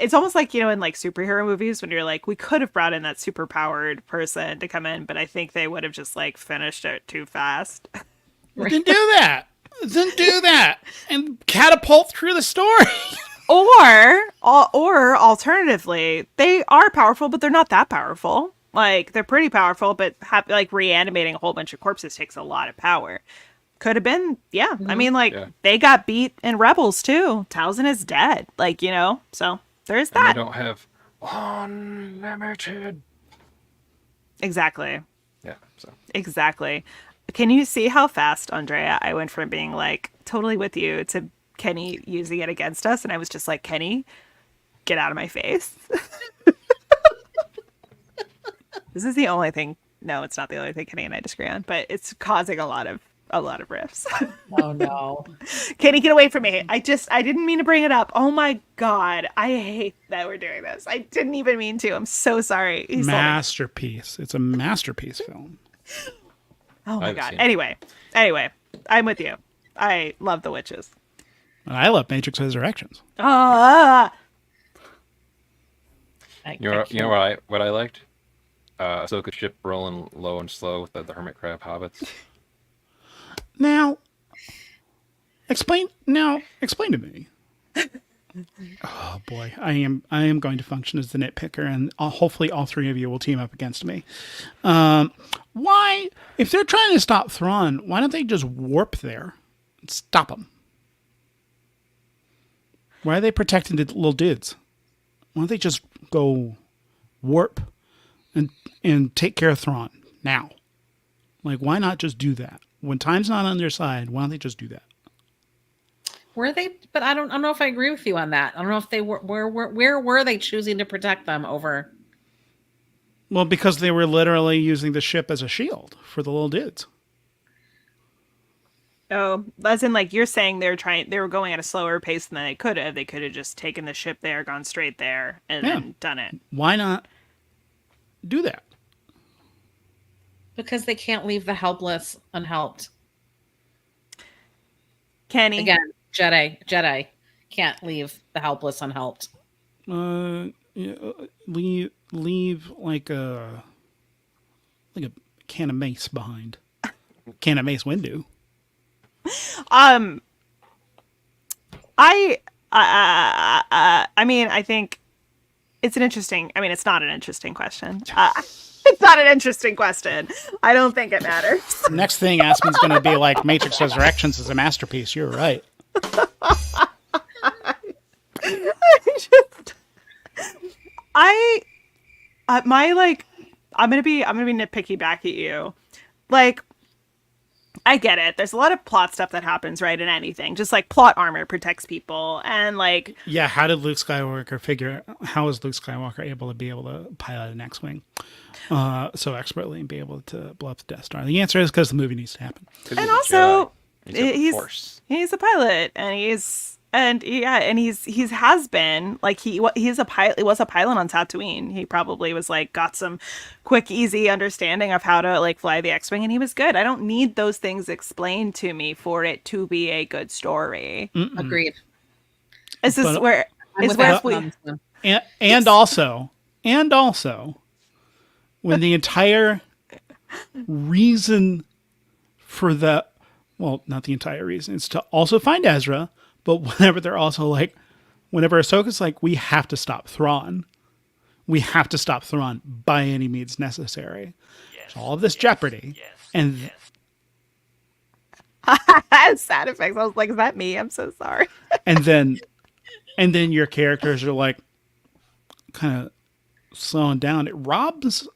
it's almost like, in like superhero movies when you're like, we could have brought in that super powered person to come in, but I think they would have just like finished it too fast. Then do that. And catapult through the story. Or alternatively, they are powerful, but they're not that powerful. Like, they're pretty powerful, but like reanimating a whole bunch of corpses takes a lot of power. Could have been, yeah. Mm-hmm. I mean, They got beat in Rebels too. Talzin is dead. Like, so there's that. And they don't have unlimited. Exactly. Yeah. So. Exactly. Can you see how fast, Andrea, I went from being like totally with you to Kenny using it against us, and I was just like, Kenny, get out of my face. This is the only thing. No, it's not the only thing Kenny and I disagree on, but it's causing a lot of riffs. Oh no. Kenny, get away from me. I didn't mean to bring it up. Oh my God. I hate that we're doing this. I didn't even mean to. I'm so sorry. Masterpiece. It's a masterpiece film. Oh my God. Anyway, I'm with you. I love the witches. And I love Matrix Resurrections. You know what I liked? Ahsoka's ship rolling low and slow with the hermit crab hobbits. Now, explain to me. Oh boy, I am going to function as the nitpicker, and hopefully all three of you will team up against me. Why, if they're trying to stop Thrawn, why don't they just warp there and stop them? Why are they protecting the little dudes? Why don't they just go warp and take care of Thrawn now? Like, why not just do that? When time's not on their side, why don't they just do that? Were they? But I don't know if I agree with you on that. I don't know if they were. Where were they choosing to protect them over? Well, because they were literally using the ship as a shield for the little dudes. Oh, as in, like, you're saying they were going at a slower pace than they could have. They could have just taken the ship there, gone straight there, and then done it. Why not do that? Because they can't leave the helpless unhelped. Kenny. Again, Jedi can't leave the helpless unhelped. Leave like a can of mace behind. Can of mace window. I mean, I think it's an interesting. I mean, it's not an interesting question. It's not an interesting question. I don't think it matters. Next thing, Aspen's going to be like, Matrix Resurrections is a masterpiece. You're right. I'm gonna be nitpicky back at you. Like, I get it. There's a lot of plot stuff that happens, right, in anything. Just like plot armor protects people, and like, Yeah, how is Luke Skywalker able to pilot an X-Wing so expertly and be able to blow up the Death Star? The answer is because the movie needs to happen. and also he's Force. he's a pilot, and he's has been like he's a pilot. He was a pilot on Tatooine. He probably was like got some quick, easy understanding of how to like fly the X-wing, and he was good. I don't need those things explained to me for it to be a good story. Agreed. This is where I'm is with where Aspen we on this one. And also, when the entire reason for the, well, not the entire reason, it's to also find Ezra, but whenever they're also like, whenever Ahsoka's like, we have to stop Thrawn. We have to stop Thrawn by any means necessary. There's all of this jeopardy. And sad effects. I was like, is that me? I'm so sorry. and then your characters are like kind of slowing down. It robs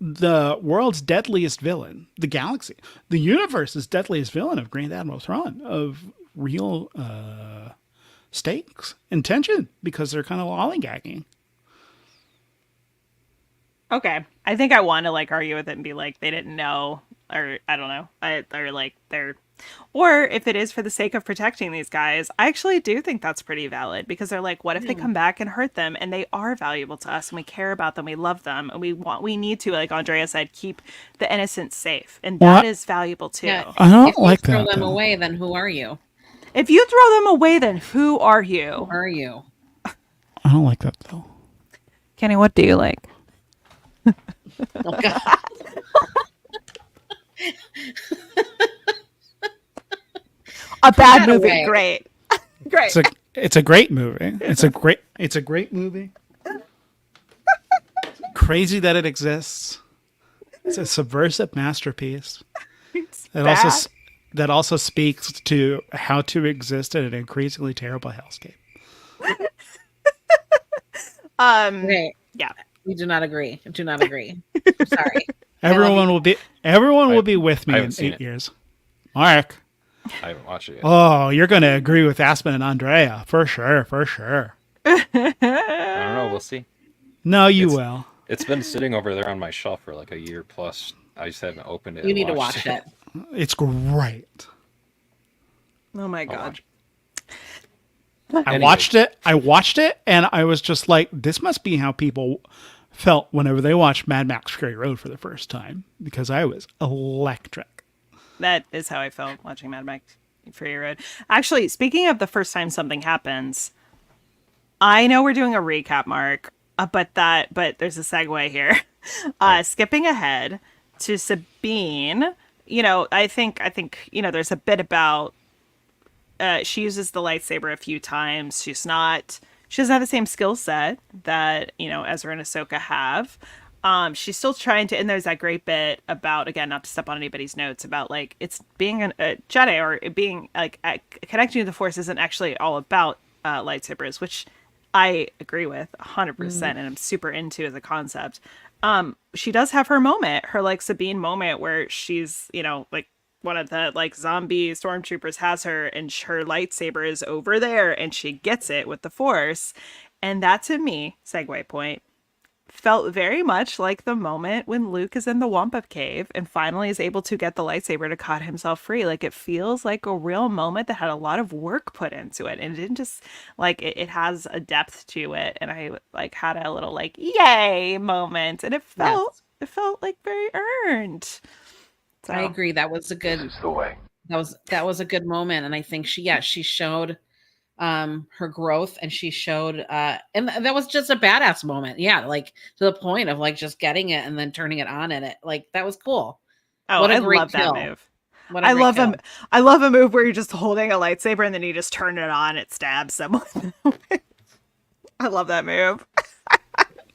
the world's deadliest villain, the galaxy, the universe's deadliest villain of Grand Admiral Thrawn, of real stakes and tension, because they're kind of lollygagging. Okay, I think I want to like argue with it and be like they didn't know, or I don't know, or if it is for the sake of protecting these guys, I actually do think that's pretty valid, because they're like, what if they come back and hurt them, and they are valuable to us, and we care about them, we love them, and we need to, like Andrea said, keep the innocents safe, and that is valuable too. Yeah. I don't If you like throw that. them though. away, then who are you? If you throw them away, then who are you? Who are you? I don't like that though. Kenny, what do you like? Oh God. A bad that movie, away. great. Great. It's a great movie. It's a great movie. Crazy that it exists. It's a subversive masterpiece. That also speaks to how to exist in an increasingly terrible hellscape. Okay. Yeah. We do not agree. Do not agree. I'm sorry. Everyone will be with me I in haven't seen 8 it. years. Mark. I haven't watched it yet. Oh, you're going to agree with Aspen and Andrea. For sure. I don't know. We'll see. No, you It's- will. It's been sitting over there on my shelf for like a year plus. I just haven't opened it. You and need to watched watch it. It's great. Oh my I'll God. watch I Anyway. watched it, and I was just like, this must be how people felt whenever they watched Mad Max Fury Road for the first time, because I was electric. That is how I felt watching Mad Max Fury Road. Actually, speaking of the first time something happens, I know we're doing a recap, Mark, but there's a segue here. Skipping ahead to Sabine, I think there's a bit about she uses the lightsaber a few times. She doesn't have the same skill set that Ezra and Ahsoka have. She's still trying to, and there's that great bit about, again, not to step on anybody's notes, about like it's being a Jedi, or it being like connecting to the Force isn't actually all about lightsabers, which I agree with 100%, and I'm super into as a concept. She does have her moment, her like Sabine moment, where she's like one of the like zombie stormtroopers has her, and her lightsaber is over there, and she gets it with the Force, and that to me, segue point, felt very much like the moment when Luke is in the Wampa cave and finally is able to get the lightsaber to cut himself free. Like, it feels like a real moment that had a lot of work put into it, and it didn't just like it has a depth to it, and I like had a little like yay moment, and it felt like very earned. So I agree. That was a good. This is the way. That was a good moment, and I think she showed her growth, and she showed and that was just a badass moment. Yeah, like to the point of like just getting it and then turning it on, and it like that was cool. Oh, What a I great love kill. that move. What a I great love kill. him. I love a move where you're just holding a lightsaber and then you just turn it on. It stabs someone. I love that move.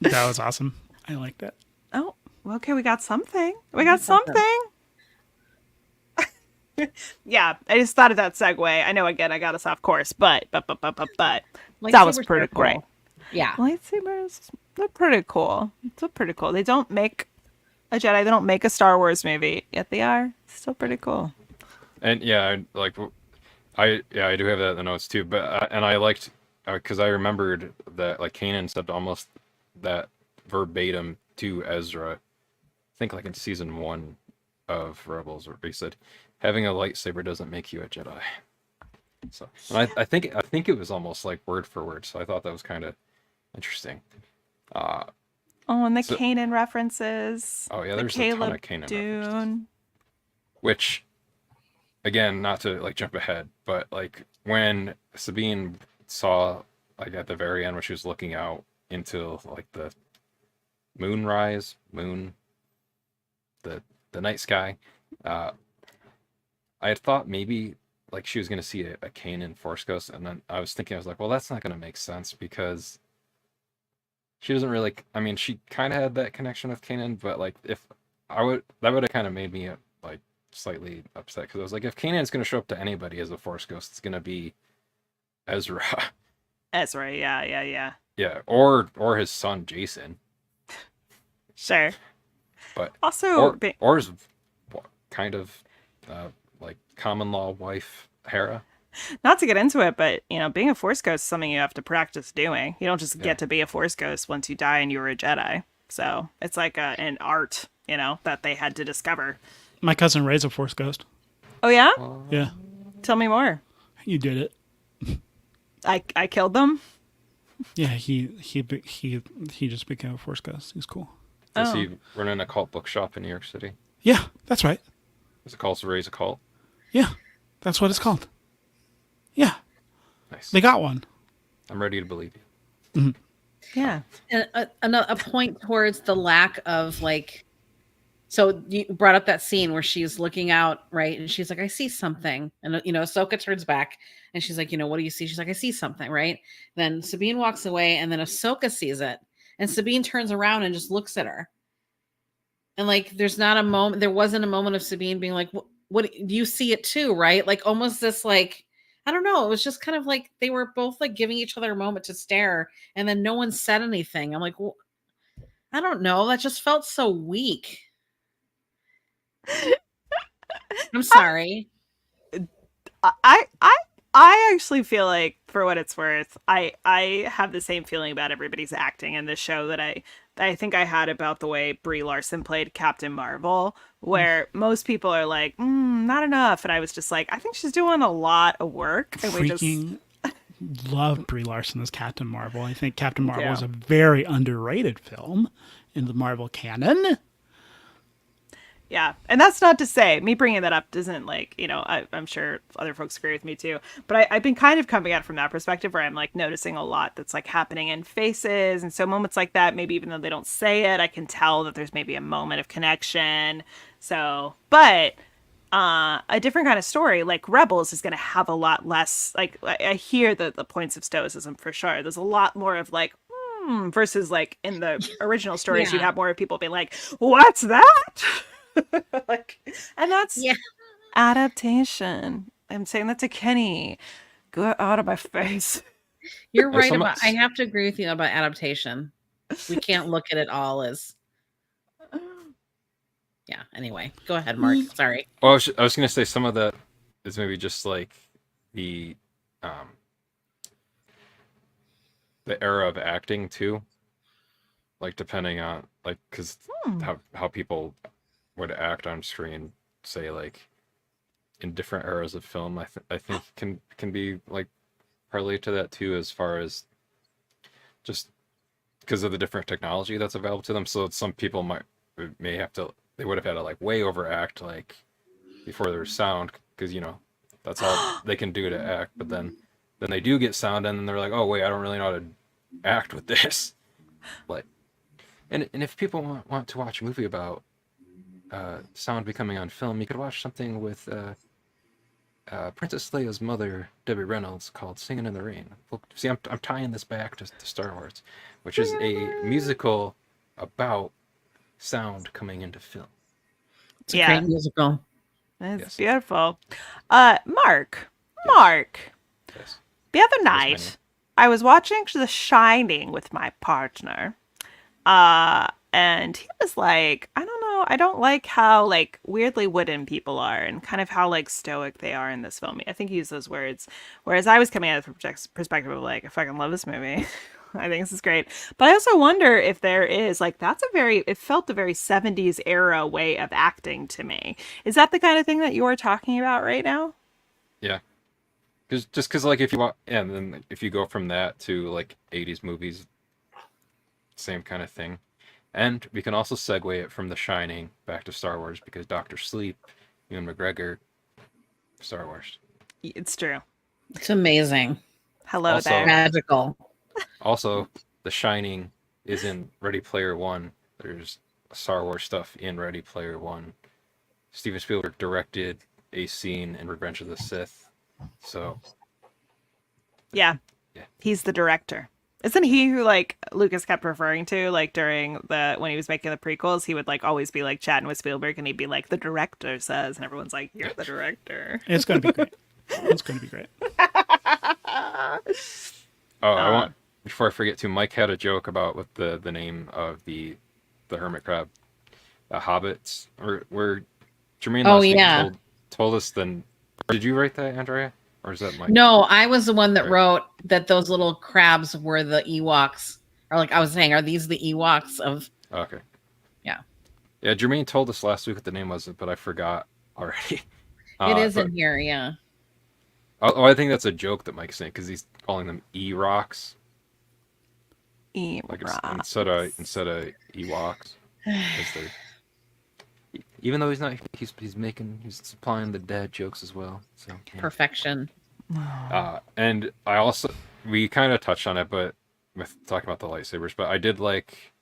That was awesome. I like that. Oh, Okay, we got something. We got something. Yeah, I just thought of that segue. I know again I got us off course, but that was Lightsabers pretty are cool. great. Yeah. Lightsabers, they're pretty cool. They're pretty cool. They don't make a Jedi. They don't make a Star Wars movie, yet they are still pretty cool. And yeah, I do have that in the notes too. But and I liked because I remembered that like Kanan said almost that verbatim to Ezra. I think like in season 1 of Rebels, where he said, "Having a lightsaber doesn't make you a Jedi." So and I think it was almost like word for word. So I thought that was kind of interesting. Oh, and the So- Kanan references. Oh yeah, the there's a ton Caleb of Kanan references. Dune. Which, again, not to like jump ahead, but like when Sabine saw like at the very end when she was looking out into like the the night sky, I had thought maybe like she was gonna see a Kanan Force Ghost, and then I was like, well, that's not gonna make sense because she doesn't really. I mean, she kind of had that connection with Kanan, but like if that would have kind of made me like slightly upset because I was like, if Kanan's gonna show up to anybody as a Force Ghost, it's gonna be Ezra. Ezra, yeah. Yeah, or his son Jason, Sure. but Also, or his kind of like common law wife Hera. not to get into it, but being a Force Ghost is something you have to practice doing. You don't just get to be a Force Ghost once you die and you're a Jedi. So it's like an art, that they had to discover. My cousin Ray's a Force Ghost. Oh yeah? Yeah, Tell me more. you did it. I killed them. Yeah, he just became a Force Ghost. He's cool. Does Oh. he run an occult bookshop in New York City? Yeah, that's right. Is it called Ray's Occult? Yeah, that's what it's called. Yeah, Nice. they got one. I'm ready to believe you. Yeah. And a point towards the lack of like, so you brought up that scene where she's looking out, right? And she's like, I see something. And, Ahsoka turns back and she's like, what do you see? She's like, I see something, right? Then Sabine walks away and then Ahsoka sees it. And Sabine turns around and just looks at her. And like, there wasn't a moment of Sabine being like, what do you see it too? Right? Like almost this, like, I don't know. It was just kind of like they were both like giving each other a moment to stare. And then no one said anything. I'm like, well, I don't know. That just felt so weak. I'm sorry. I actually feel like, for what it's worth, I have the same feeling about everybody's acting in this show that I think I had about the way Brie Larson played Captain Marvel, where most people are like, not enough, and I was just like, I think she's doing a lot of work. And Freaking love Brie Larson as Captain Marvel. I think Captain Marvel Yeah. is a very underrated film in the Marvel canon. Yeah, and that's not to say me bringing that up doesn't like, I'm sure other folks agree with me too, but I've been kind of coming at it from that perspective where I'm like noticing a lot that's like happening in faces, and so moments like that, maybe even though they don't say it, I can tell that there's maybe a moment of connection. So, but a different kind of story like Rebels is going to have a lot less, like I hear the points of stoicism for sure. There's a lot more of like, versus like in the original stories, you Yeah. have more of people being like, what's that? Like, and that's adaptation. I'm saying that to Kenny. Go out of my face. You're There's right some- about, I have to agree with you about adaptation. We can't look at it all as, yeah. Anyway, go ahead, Mark. Sorry. Well, I was gonna say some of that is maybe just like the era of acting too, like depending on like because how people would act on screen, say like in different eras of film. I think can be like partly to that too, as far as just because of the different technology that's available to them. So some people they would have had to like way overact like before there's sound, because that's all they can do to act. But then they do get sound, and then they're like, oh wait, I don't really know how to act with this. Like, and if people want to watch a movie about sound becoming on film, you could watch something with Princess Leia's mother, Debbie Reynolds, called "Singing in the Rain." Well, see, I'm tying this back to Star Wars, which is a musical about sound coming into film. It's a great musical. It's Yes. beautiful. Mark. Yes. The other night, I was watching The Shining with my partner. And he was like, I don't know, I don't like how like weirdly wooden people are and kind of how like stoic they are in this film. I think he used those words. Whereas I was coming at it from the perspective of like, I fucking love this movie. I think this is great. But I also wonder if there is like, it felt a very 70s era way of acting to me. Is that the kind of thing that you are talking about right now? Yeah. Because like if you want, and then if you go from that to like 80s movies, same kind of thing. And we can also segue it from The Shining back to Star Wars because Dr. Sleep, Ewan McGregor, Star Wars. It's true. It's amazing. Hello Also- there. Magical. Also, The Shining is in Ready Player One. There's Star Wars stuff in Ready Player One. Steven Spielberg directed a scene in Revenge of the Sith. So, Yeah. He's the director. Isn't he who like Lucas kept referring to like during when he was making the prequels? He would like always be like chatting with Spielberg and he'd be like, the director says, and everyone's like, you're the director. It's going to be great. It's going to be great. I want, before I forget to, Mike had a joke about what the name of the hermit crab, hobbits, where Jermaine last week told us. Then did you write that, Andrea, or is that Mike? No, I was the one that Right. wrote that those little crabs were the Ewoks. Or like I was saying, are these the Ewoks of? Okay. Yeah. Yeah, Jermaine told us last week what the name was, but I forgot already. It is in here, yeah. Oh, I think that's a joke that Mike's saying because he's calling them E-Rocks. Like instead of Ewoks. Even though he's not, he's supplying the dad jokes as well. So yeah. Perfection. And we kind of touched on it, but with talking about the lightsabers, but I did like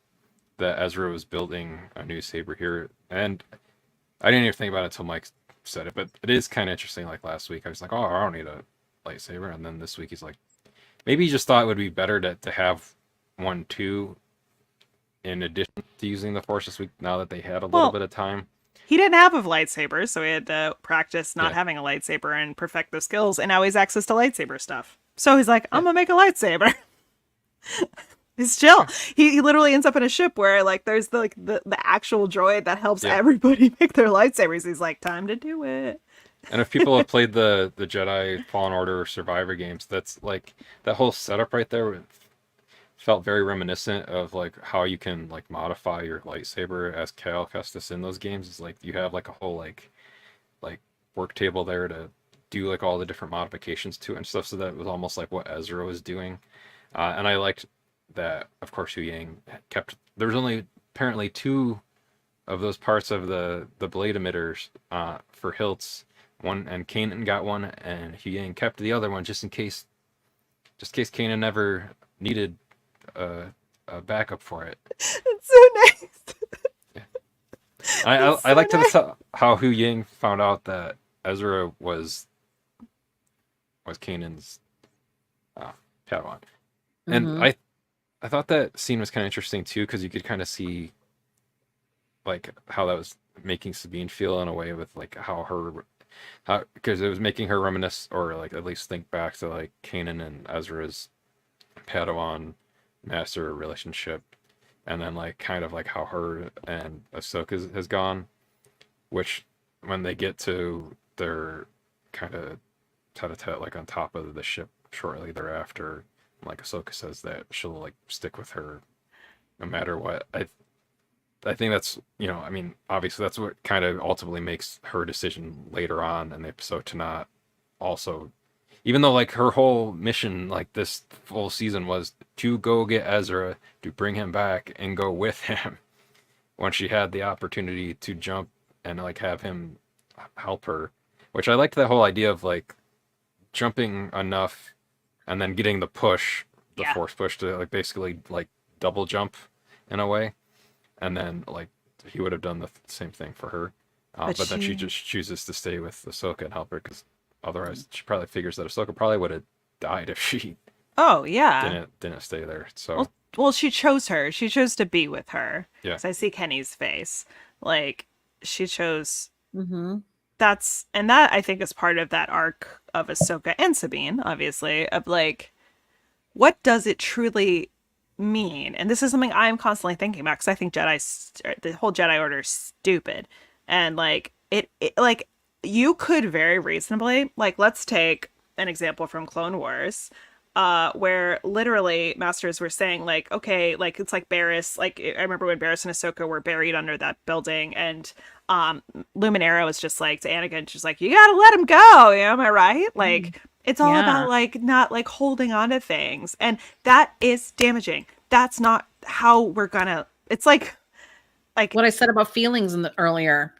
that Ezra was building a new saber here, and I didn't even think about it until Mike said it, but it is kind of interesting. Like last week, I was like, oh, I don't need a lightsaber, and then this week he's like, maybe he just thought it would be better to have one too, in addition to using the Force this week. Now that they had a little bit of time, he didn't have a lightsaber, so he had to practice not having a lightsaber and perfect the skills, and now he has access to lightsaber stuff. So he's like, I'm gonna make a lightsaber. He's chill. He literally ends up in a ship where like there's the actual droid that helps everybody make their lightsabers. He's like, time to do it. And if people have played the Jedi Fallen Order or Survivor games, that's like that whole setup right there felt very reminiscent of like how you can like modify your lightsaber as Cal Kestis in those games. Is like you have like a whole like work table there to do like all the different modifications to it and stuff. So that was almost like what Ezra was doing. And I liked that, of course, Hu Yang kept. There was only apparently 2 of those parts of the blade emitters for hilts. One, and Kanan got one, and Hu Yang kept the other one just in case Kanan never needed a backup for it. It's so nice. I liked how Hu Yang found out that Ezra was Kanan's Padawan, and I thought that scene was kind of interesting too because you could kind of see like how that was making Sabine feel in a way with like because it was making her reminisce or like at least think back to like Kanan and Ezra's Padawan master relationship, and then like kind of like how her and Ahsoka has gone, which when they get to their kind of tete-a-tete like on top of the ship shortly thereafter, like Ahsoka says that she'll like stick with her no matter what. I think that's, I mean, obviously that's what kind of ultimately makes her decision later on in the episode to not also, even though like her whole mission like this full season was to go get Ezra, to bring him back and go with him when she had the opportunity to jump and like have him help her, which I liked that whole idea of like jumping enough and then getting the push, the force push to like basically like double jump in a way. And then, like, he would have done the same thing for her. But then she just chooses to stay with Ahsoka and help her, because otherwise she probably figures that Ahsoka probably would have died if she didn't stay there. So well, she chose her. She chose to be with her. Yeah. 'Cause I see Kenny's face. Like, she chose. Mm-hmm. And that I think is part of that arc of Ahsoka and Sabine, obviously, of like, what does it truly mean? And this is something I'm constantly thinking about because I think the whole Jedi Order is stupid. And like, like, you could very reasonably, like, let's take an example from Clone Wars, where literally masters were saying like, okay, like it's like Barriss, like I remember when Barriss and Ahsoka were buried under that building, and Luminara was just like to Anakin, she's like, you gotta let him go, am I right? Like, it's all about like not like holding on to things, and that is damaging. That's not how we're gonna. It's like What I said about feelings earlier.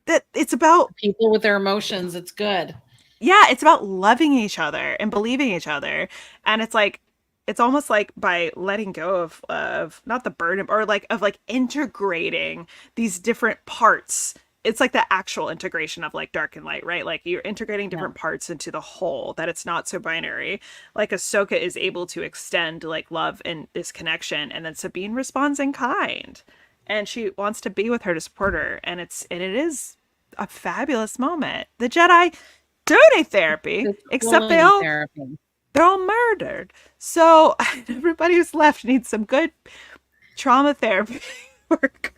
that. It's about People with their emotions. It's good. yeah, it's about loving each other and believing each other. And it's like, it's almost like by letting go of not the burden, or like of like integrating these different parts. It's like the actual integration of like dark and light, right? Like you're integrating different parts into the whole, that it's not so binary. Like Ahsoka is able to extend like love and this connection, and then Sabine responds in kind. And she wants to be with her to support her. And it is a fabulous moment. The Jedi do any therapy, except they're all murdered. So everybody who's left needs some good trauma therapy work.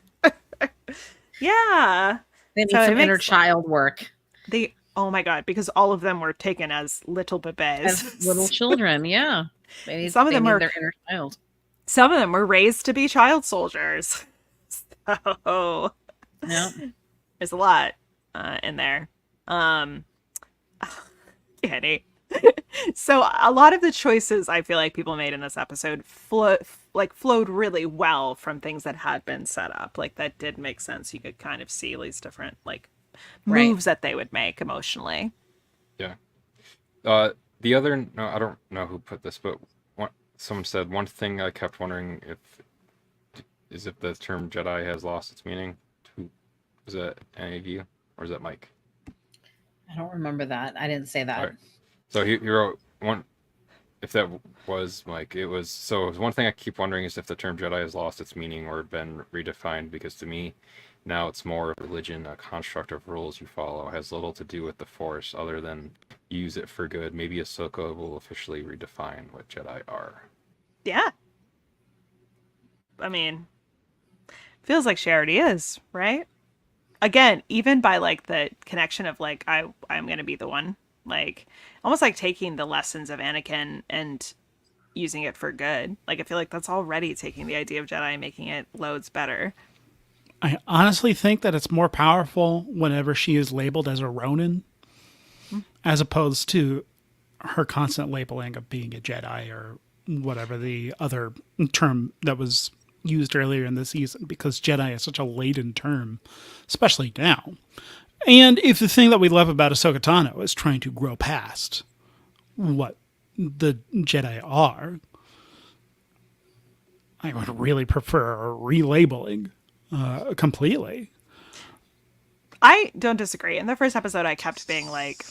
Yeah. They need some inner child work. Oh my God, because all of them were taken as little bebés. As little children, yeah. Some of them are their inner child. Some of them were raised to be child soldiers. So yeah. There's a lot in there. Kenny. So a lot of the choices I feel like people made in this episode flowed really well from things that had been set up. Like that did make sense. You could kind of see these different like moves that they would make emotionally. Yeah. The other, no, I don't know who put this, but someone said one thing I kept wondering if the term Jedi has lost its meaning. Was that any of you, or is that Mike? I don't remember that. I didn't say that. All right. So he wrote one. If that was Mike, it was one thing I keep wondering is if the term Jedi has lost its meaning or been redefined, because to me, now it's more of religion, a construct of rules you follow, has little to do with the Force other than use it for good. Maybe Ahsoka will officially redefine what Jedi are. Yeah. I mean, feels like she already is, right? Again, even by like the connection of like I'm gonna be the one, like almost like taking the lessons of Anakin and using it for good. Like I feel like that's already taking the idea of Jedi and making it loads better. I honestly think that it's more powerful whenever she is labeled as a Ronin, as opposed to her constant labeling of being a Jedi or whatever the other term that was used earlier in the season, because Jedi is such a laden term, especially now. And if the thing that we love about Ahsoka Tano is trying to grow past what the Jedi are, I would really prefer a relabeling completely. I don't disagree. In the first episode, I kept being like,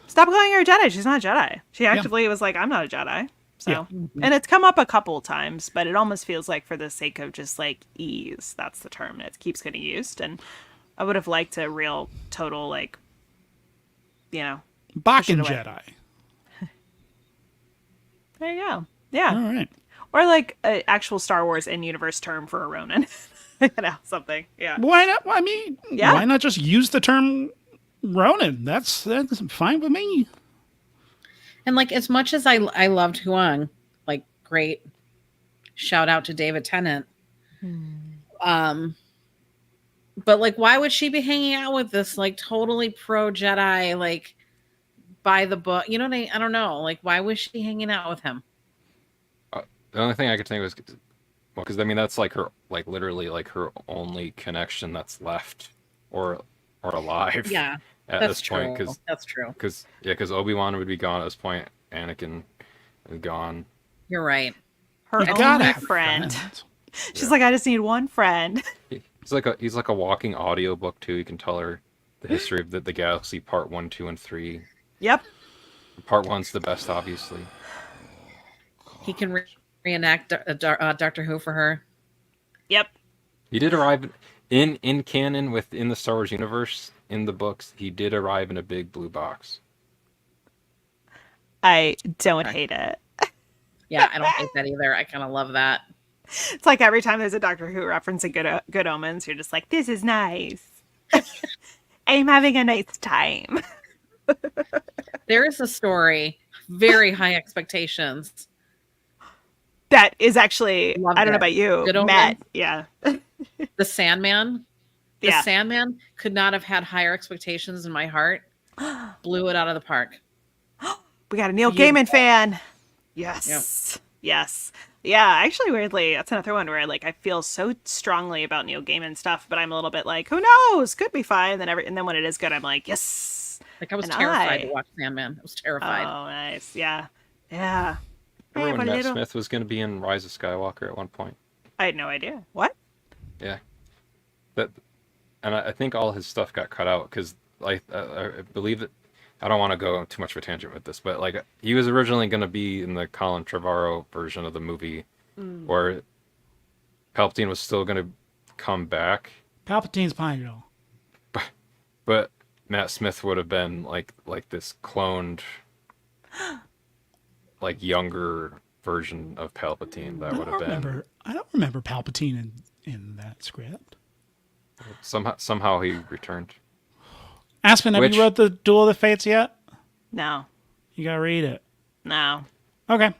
stop calling her a Jedi. She's not a Jedi. She actively was like, I'm not a Jedi. So, and it's come up a couple times, but it almost feels like for the sake of just like ease, that's the term it keeps getting used. And I would have liked a real total, like, you know, Bakken Jedi. There you go. Yeah. All right. Or like an actual Star Wars in-universe term for a Ronin. You know, something. Yeah. Why not? I mean, why not just use the term Ronin? That's fine with me. And like, as much as I loved Huang, like, great shout out to David Tennant. But like, why would she be hanging out with this like totally pro Jedi, like by the book? You know what I don't know. Like, why was she hanging out with him? The only thing I could think was, well, because I mean that's like her, like literally like her only connection that's left or alive. Yeah. At that's this point, true. That's true. Because Obi-Wan would be gone at this point. Anakin is gone. You're right. Her only friend. She's like, I just need one friend. He's like a walking audiobook too. You can tell her the history of the galaxy, part 1, 2, and 3. Yep. Part 1's the best, obviously. He can reenact Doctor Who for her. Yep. He did arrive in canon within the Star Wars universe. In the books, he did arrive in a big blue box. I don't Okay. hate it. Yeah, I don't hate that either. I kind of love that. It's like every time there's a Doctor Who reference in Good Omens, you're just like, this is nice. I'm having a nice time. There is a story, very high expectations. That is actually, Loved I don't know it. about you, Good Omens? Matt. Yeah. The Sandman. The Yeah. Sandman could not have had higher expectations in my heart. Blew it out of the park. We got a Neil Beautiful. Gaiman fan. Yes. Yes. Yeah, actually, weirdly, that's another one where like I feel so strongly about Neil Gaiman stuff, but I'm a little bit like, who knows? Could be fine. And then when it is good, I'm like, yes. Like I was And terrified I- to watch Sandman. I was terrified. Oh, nice. Yeah. Yeah. Remember Hey, when but Matt little- Smith was going to be in Rise of Skywalker at one point? I had no idea. What? Yeah. And I think all his stuff got cut out because I believe that I don't want to go too much of a tangent with this, but like he was originally going to be in the Colin Trevorrow version of the movie, where Palpatine was still going to come back, Palpatine's fine, you know. but Matt Smith would have been like this cloned, like younger version of Palpatine. That would have been I don't remember Palpatine in that script. somehow he returned. Aspen, have Which- you read the Duel of the Fates yet? No. You gotta read it. No. Okay.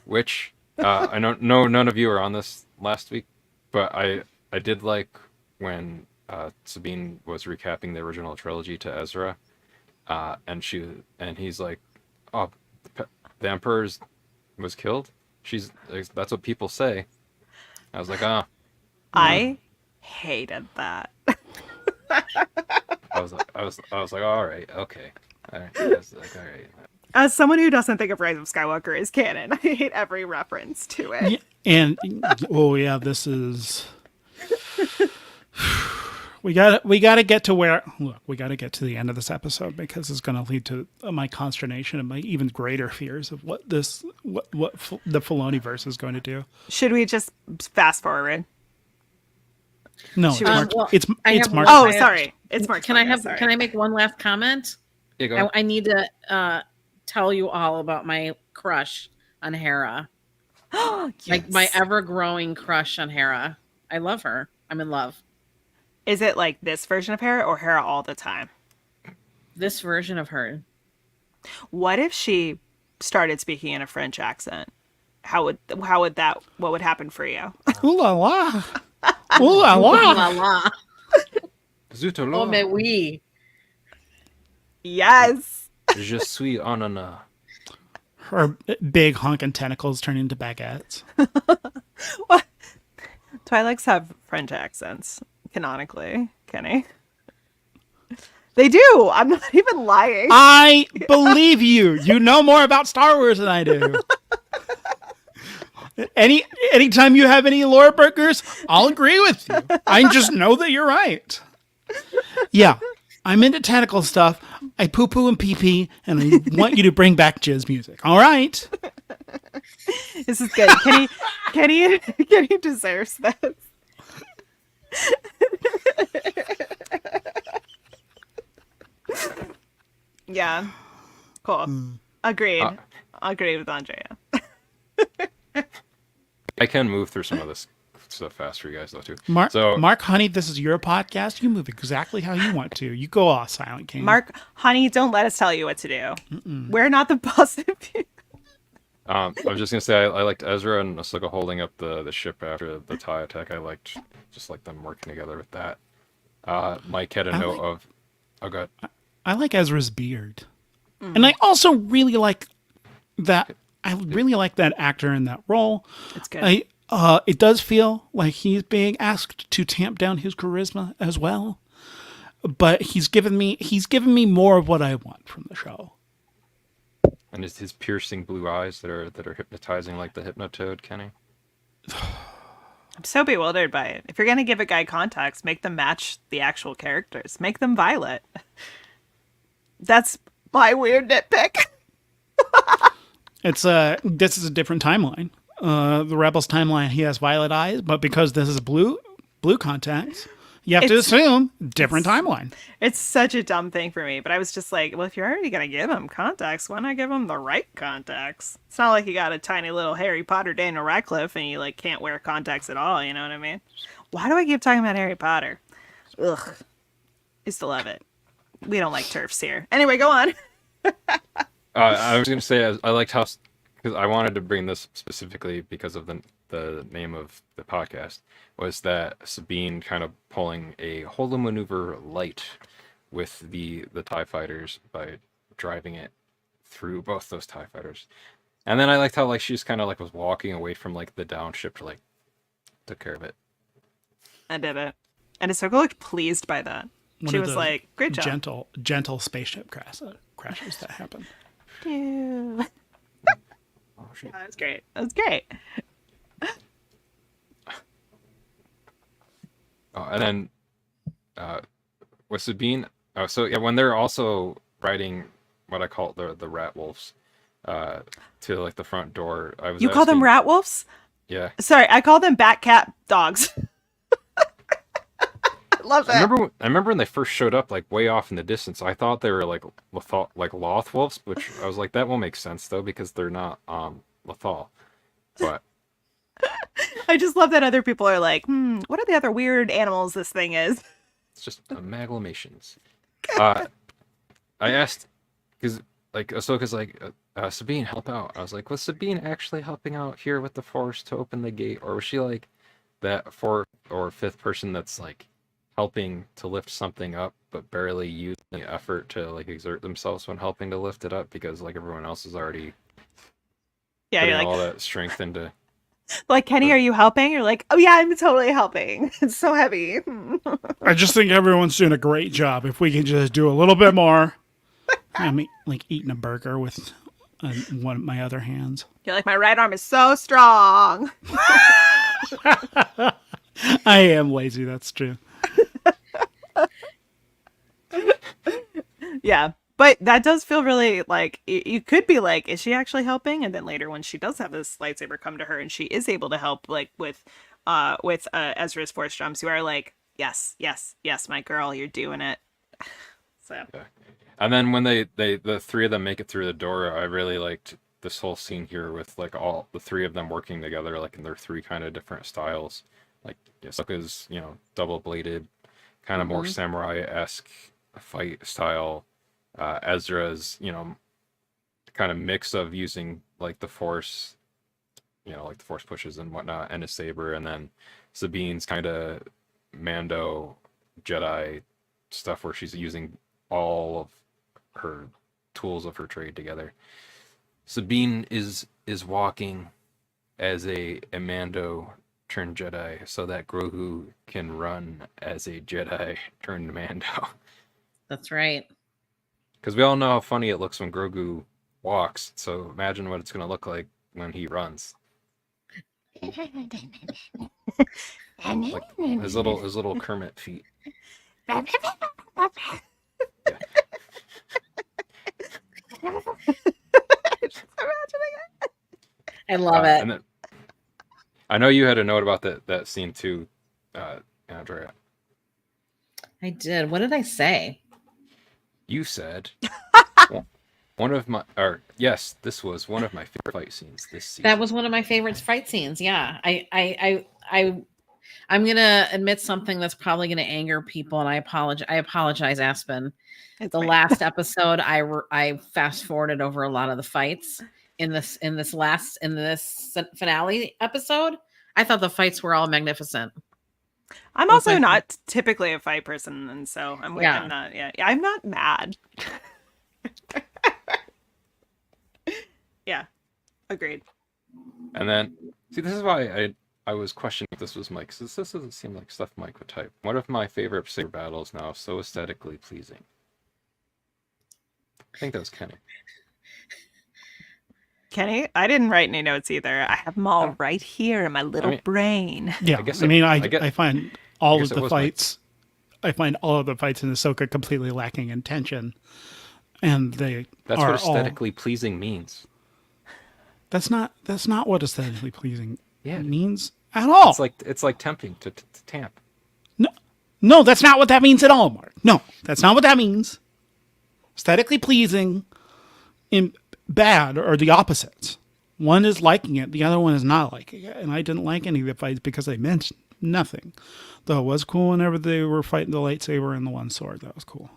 Which I know none of you were on this last week, but I did like when Sabine was recapping the original trilogy to Ezra, and he's like, "Oh, the Emperor was killed." That's what people say. I was like, "Ah." I hated that. I was like, all right, okay, all right. I was like, all right. As someone who doesn't think of Rise of Skywalker as canon, I hate every reference to it. Yeah, and oh yeah, this is. We gotta get to where. Look, we gotta get to the end of this episode because it's gonna lead to my consternation and my even greater fears of what the Filoni verse is going to do. Should we just fast forward? No, Should it's we- Mark. well, it's I it's have Mark. one- Oh, I have- sorry. It's Mark. Can I make one last comment? Yeah, go. I need to tell you all about my crush on Hera. Like my ever-growing crush on Hera. I love her. I'm in love. Is it like this version of Hera or Hera all the time? This version of her. What if she started speaking in a French accent? What would happen for you? Ooh la la. Ooh la La la. la. Zutolo. Oh, mais oui. Yes. Je suis ananas. Her big honking tentacles turn into baguettes. Twi'leks have French accents, canonically, Kenny. They do. I'm not even lying. I believe you. You know more about Star Wars than I do. Anytime you have any lore burgers, I'll agree with you. I just know that you're right. Yeah, I'm into tentacle stuff. I poo poo and pee pee, and I want you to bring back jizz music. All right. This is good. Kenny deserves this. Yeah. Cool. Agreed. Agreed with Andrea. I can move through some of this stuff fast for you guys though too. Mark, honey, this is your podcast. You move exactly how you want to. You go off, Silent King. Mark, honey, don't let us tell you what to do. We're not the boss of you. I was just gonna say I liked Ezra and Ahsoka holding up the ship after the TIE attack. I liked them working together with that. Mike had a note of. Oh god. I like Ezra's beard, and I also really like that. I really like that actor in that role. It's good. It does feel like he's being asked to tamp down his charisma as well, but he's given me more of what I want from the show. And his piercing blue eyes that are hypnotizing like the Hypnotoad, Kenny. I'm so bewildered by it. If you're going to give a guy context, make them match the actual characters. Make them Violet. That's my weird nitpick. This is a different timeline. the Rebels timeline, he has violet eyes, but because this is blue contacts, you have to assume different timeline. It's such a dumb thing for me, but I was just like, well, if you're already gonna give him contacts, why not give him the right contacts? It's not like you got a tiny little Harry Potter Daniel Radcliffe and you like can't wear contacts at all. You know what I mean? Why do I keep talking about Harry Potter? Ugh, used to love it. We don't like turfs here. Anyway, go on. I was gonna say I liked how, because I wanted to bring this specifically because of the name of the podcast, was that Sabine kind of pulling a HOLDO maneuver light with the TIE fighters by driving it through both those TIE fighters. And then I liked how like she just kind of like was walking away from like the downshift, like took care of it. I did it. And Ahsoka looked pleased by that. She was like, great job. Gentle spaceship crashes that happen. Yeah. Oh shit. That was great. That was great. Oh, and then with Sabine, so yeah, when they're also riding what I call the rat wolves to like the front door, I was You call them asking- rat wolves? Yeah. Sorry, I call them bat cat dogs. Love that. I remember when they first showed up, like way off in the distance. I thought they were like Loth wolves, which I was like, that won't make sense though because they're not Lothal. But I just love that other people are like, what are the other weird animals this thing is? it's just amalgamations. I asked because like Ahsoka's like Sabine, help out. I was like, was Sabine actually helping out here with the Force to open the gate, or was she like that fourth or fifth person that's like helping to lift something up but barely using the effort to like exert themselves when helping to lift it up because like everyone else is already Yeah, putting you're like, all that strength into. like, Kenny, are you helping? You're like, oh yeah, I'm totally helping. It's so heavy. I just think everyone's doing a great job. If we can just do a little bit more. I mean, like eating a burger with one of my other hands. You're like, my right arm is so strong. I am lazy, that's true. Yeah, but that does feel really like you could be like, is she actually helping? And then later, when she does have this lightsaber come to her, and she is able to help, like with Ezra's force drums, you are like, yes, yes, yes, my girl, you're doing it. So. Yeah. And then when the three of them make it through the door, I really liked this whole scene here with like all the three of them working together, like in their three kind of different styles. Like Ahsoka's, double bladed, kind of more samurai-esque fight style. Ezra's, kind of mix of using like the Force, like the Force pushes and whatnot, and a saber, and then Sabine's kind of Mando Jedi stuff where she's using all of her tools of her trade together. Sabine is walking as a Mando turned Jedi so that Grogu can run as a Jedi turned Mando. That's right. Because we all know how funny it looks when Grogu walks, so imagine what it's going to look like when he runs. Like his little Kermit feet. Yeah. I love it. And then, I know you had a note about that scene too, Andrea. I did. What did I say? You said this was one of my favorite fight scenes this season. That was one of my favorite fight scenes. Yeah. I'm gonna admit something that's probably gonna anger people, and I apologize, Aspen. It's The fine. last episode, I fast forwarded over a lot of the fights in this finale episode. I thought the fights were all magnificent. I'm Well, also thank you. not typically a fight person, and so I'm not. Yeah, I'm not mad. Yeah, agreed. And then, see, this is why I was questioning if this was Mike, because this doesn't seem like stuff Mike would type. One of my favorite saber battles now, so aesthetically pleasing. I think that was Kenny. Kenny, I didn't write any notes either. I have them all right here in my little brain. Yeah, I find all of the fights. I find all of the fights in Ahsoka completely lacking in tension, and that's what aesthetically pleasing means. That's not what aesthetically pleasing Yeah. means at all. It's like tempting to tamp. No, that's not what that means at all, Mark. No, that's not what that means. Aesthetically pleasing and bad are the opposites. One is liking it, the other one is not liking it. And I didn't like any of the fights because they meant nothing. Though it was cool whenever they were fighting the lightsaber and the one sword. That was cool.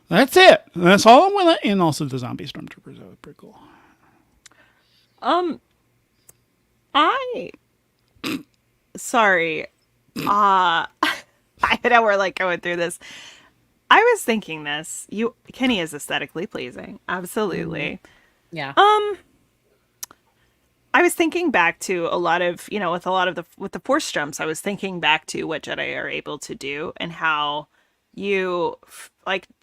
That's it. That's all I'm willing. And also the zombie stormtroopers. That was pretty cool. Sorry. I know we're like going through this. I was thinking this. Kenny is aesthetically pleasing. Absolutely. Yeah. I was thinking back to a lot of, with the force jumps, I was thinking back to what Jedi are able to do and how Jedi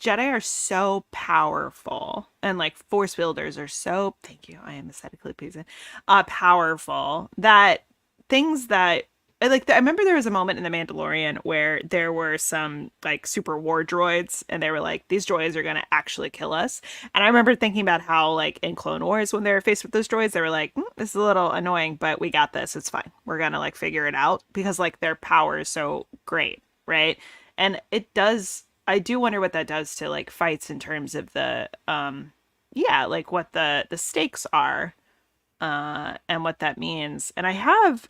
are so powerful and like force wielders are so, thank you, I am aesthetically pleasing, powerful that things that, I remember there was a moment in The Mandalorian where there were some like super war droids and they were like, these droids are going to actually kill us. And I remember thinking about how like in Clone Wars, when they were faced with those droids, they were like, this is a little annoying, but we got this. It's fine. We're going to like figure it out because like their power is so great. Right. And I do wonder what that does to like fights in terms of the, like what the stakes are. And what that means. And I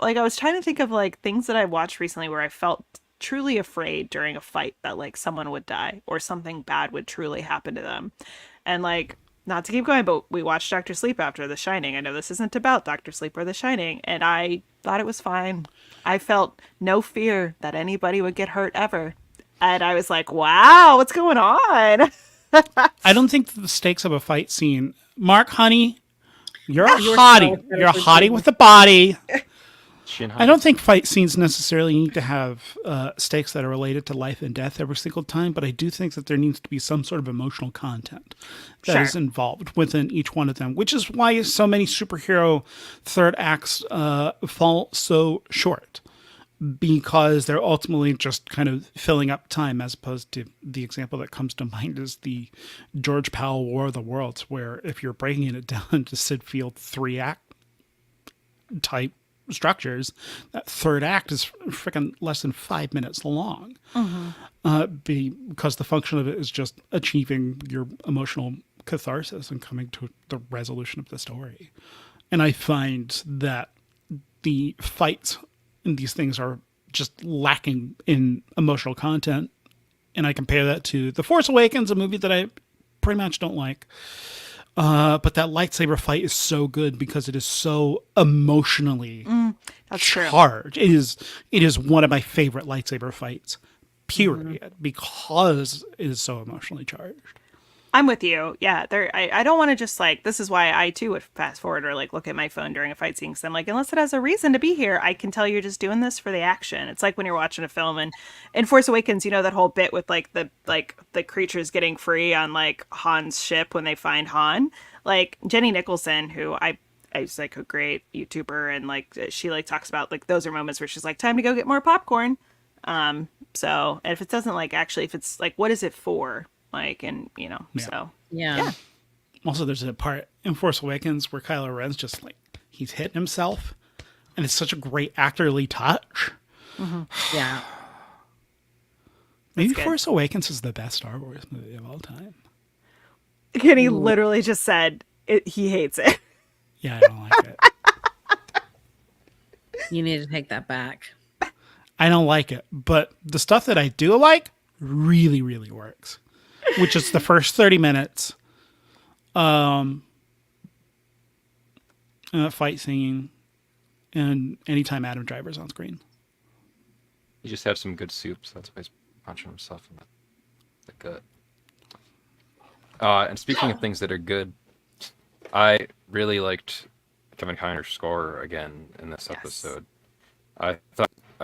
was trying to think of like things that I watched recently where I felt truly afraid during a fight that like someone would die or something bad would truly happen to them. And like, not to keep going, but we watched Dr. Sleep after The Shining. I know this isn't about Dr. Sleep or The Shining, and I thought it was fine. I felt no fear that anybody would get hurt ever. And I was like, wow, what's going on? I don't think the stakes of a fight scene, Mark, honey, you're a hottie. You're a hottie with a body. I don't think fight scenes necessarily need to have stakes that are related to life and death every single time, but I do think that there needs to be some sort of emotional content that is involved within each one of them, which is why so many superhero third acts fall so short, because they're ultimately just kind of filling up time, as opposed to the example that comes to mind is the George Powell War of the Worlds, where if you're breaking it down to Sid Field 3-act type structures, that third act is freaking less than 5 minutes long. Because the function of it is just achieving your emotional catharsis and coming to the resolution of the story. And I find that the fights in these things are just lacking in emotional content. And I compare that to The Force Awakens, a movie that I pretty much don't like. But that lightsaber fight is so good because it is so emotionally charged. True. It is one of my favorite lightsaber fights, period, because it is so emotionally charged. I'm with you. Yeah, I don't want to just like, this is why I too would fast forward or like look at my phone during a fight scene, because I'm like, unless it has a reason to be here, I can tell you're just doing this for the action. It's like when you're watching a film, and in Force Awakens, that whole bit with like the creatures getting free on like Han's ship when they find Han. Like Jenny Nicholson, who is like a great YouTuber, and like she like talks about like those are moments where she's like, time to go get more popcorn. So if it doesn't like actually, if it's like, what is it for? Like, and so yeah. Also, there's a part in Force Awakens where Kylo Ren's just like, he's hitting himself, and it's such a great actorly touch. Yeah. Maybe Force Awakens is the best Star Wars movie of all time. Kenny literally just said he hates it. Yeah, I don't like it. You need to take that back. I don't like it, but the stuff that I do like really, really works. Which is the first 30 minutes. Fight scene. And anytime Adam Driver's on screen. You just have some good soups. That's why he's punching himself in the gut. And speaking of things that are good, I really liked Kevin Kiner's score again in this episode. I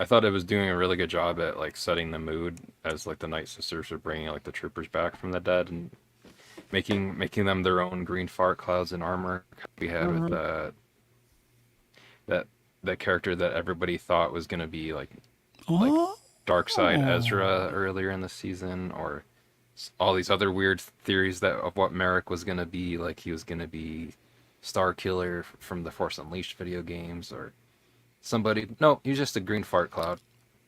thought it was doing a really good job at like setting the mood as like the Nightsisters are bringing like the troopers back from the dead and making them their own green fart clouds and armor. We had with that character that everybody thought was gonna be like Dark Side Ezra earlier in the season, or all these other weird theories of what Marek was gonna be. Like he was gonna be Star Killer from the Force Unleashed video games, or somebody. No, he's just a green fart cloud.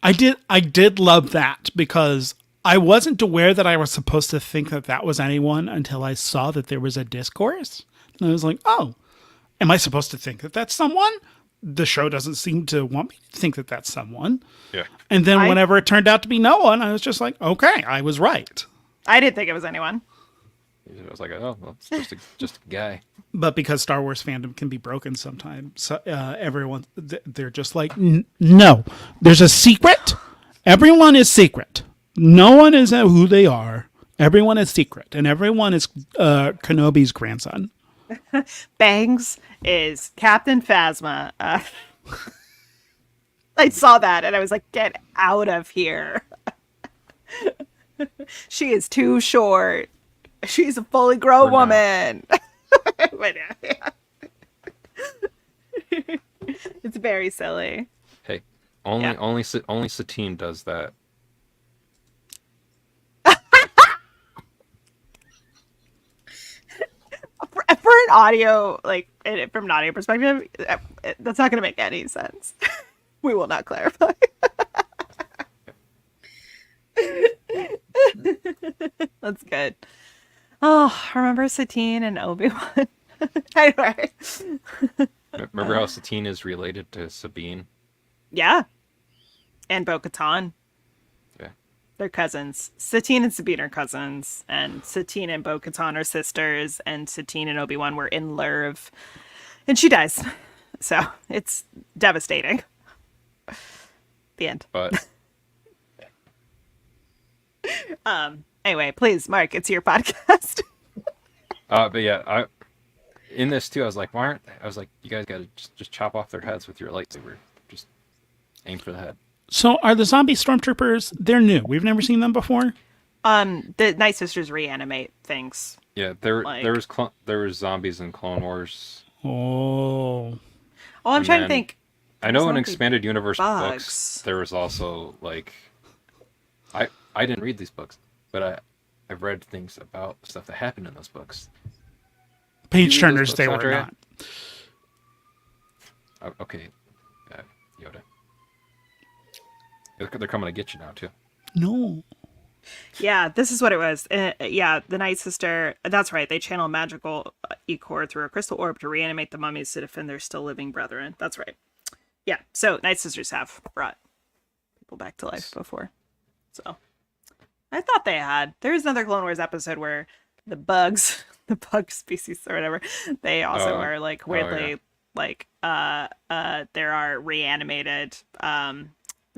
I did love that because I wasn't aware that I was supposed to think that that was anyone until I saw that there was a discourse. And I was like, oh, am I supposed to think that that's someone? The show doesn't seem to want me to think that that's someone. Yeah. And then whenever it turned out to be no one, I was just like, okay, I was right. I didn't think it was anyone. I was like, oh, well, it's just a guy. But because Star Wars fandom can be broken sometimes, so, everyone, they're just like, no, there's a secret. Everyone is secret. No one is who they are. Everyone is secret. And everyone is Kenobi's grandson. Bangs is Captain Phasma. I saw that and I was like, get out of here. She is too short. She's a fully grown woman. But, yeah. It's very silly. Hey, only Satine does that. For an audio, like from an audio perspective, that's not going to make any sense. We will not clarify. That's good. Oh, remember Satine and Obi-Wan? Anyway. Remember how Satine is related to Sabine? Yeah. And Bo-Katan. Yeah. They're cousins. Satine and Sabine are cousins. And Satine and Bo-Katan are sisters. And Satine and Obi-Wan were in LVII. And she dies. So, it's devastating. The end. But Anyway, please, Mark, it's your podcast. but yeah, in this too, I was like, why aren't I was like, you guys gotta just chop off their heads with your lightsaber. Just aim for the head. So are the zombie stormtroopers, they're new. We've never seen them before? The Nightsisters reanimate things. Yeah, there was zombies in Clone Wars. Oh. Oh, I'm trying to think. I know in Zombie Expanded Universe bugs. books, there was also like, I didn't read these books, but I've read things about stuff that happened in those books. Page Did you read turners, those they books, were Andrea? not. Okay, Yoda. They're coming to get you now too. No. Yeah, this is what it was. Yeah, the Nightsister. That's right. They channel magical Ecor through a crystal orb to reanimate the mummies to defend their still living brethren. That's right. Yeah, so Nightsisters have brought people back to life before. So I thought they had. There's another Clone Wars episode where the bugs, the bug species or whatever, they also are like weirdly like there are reanimated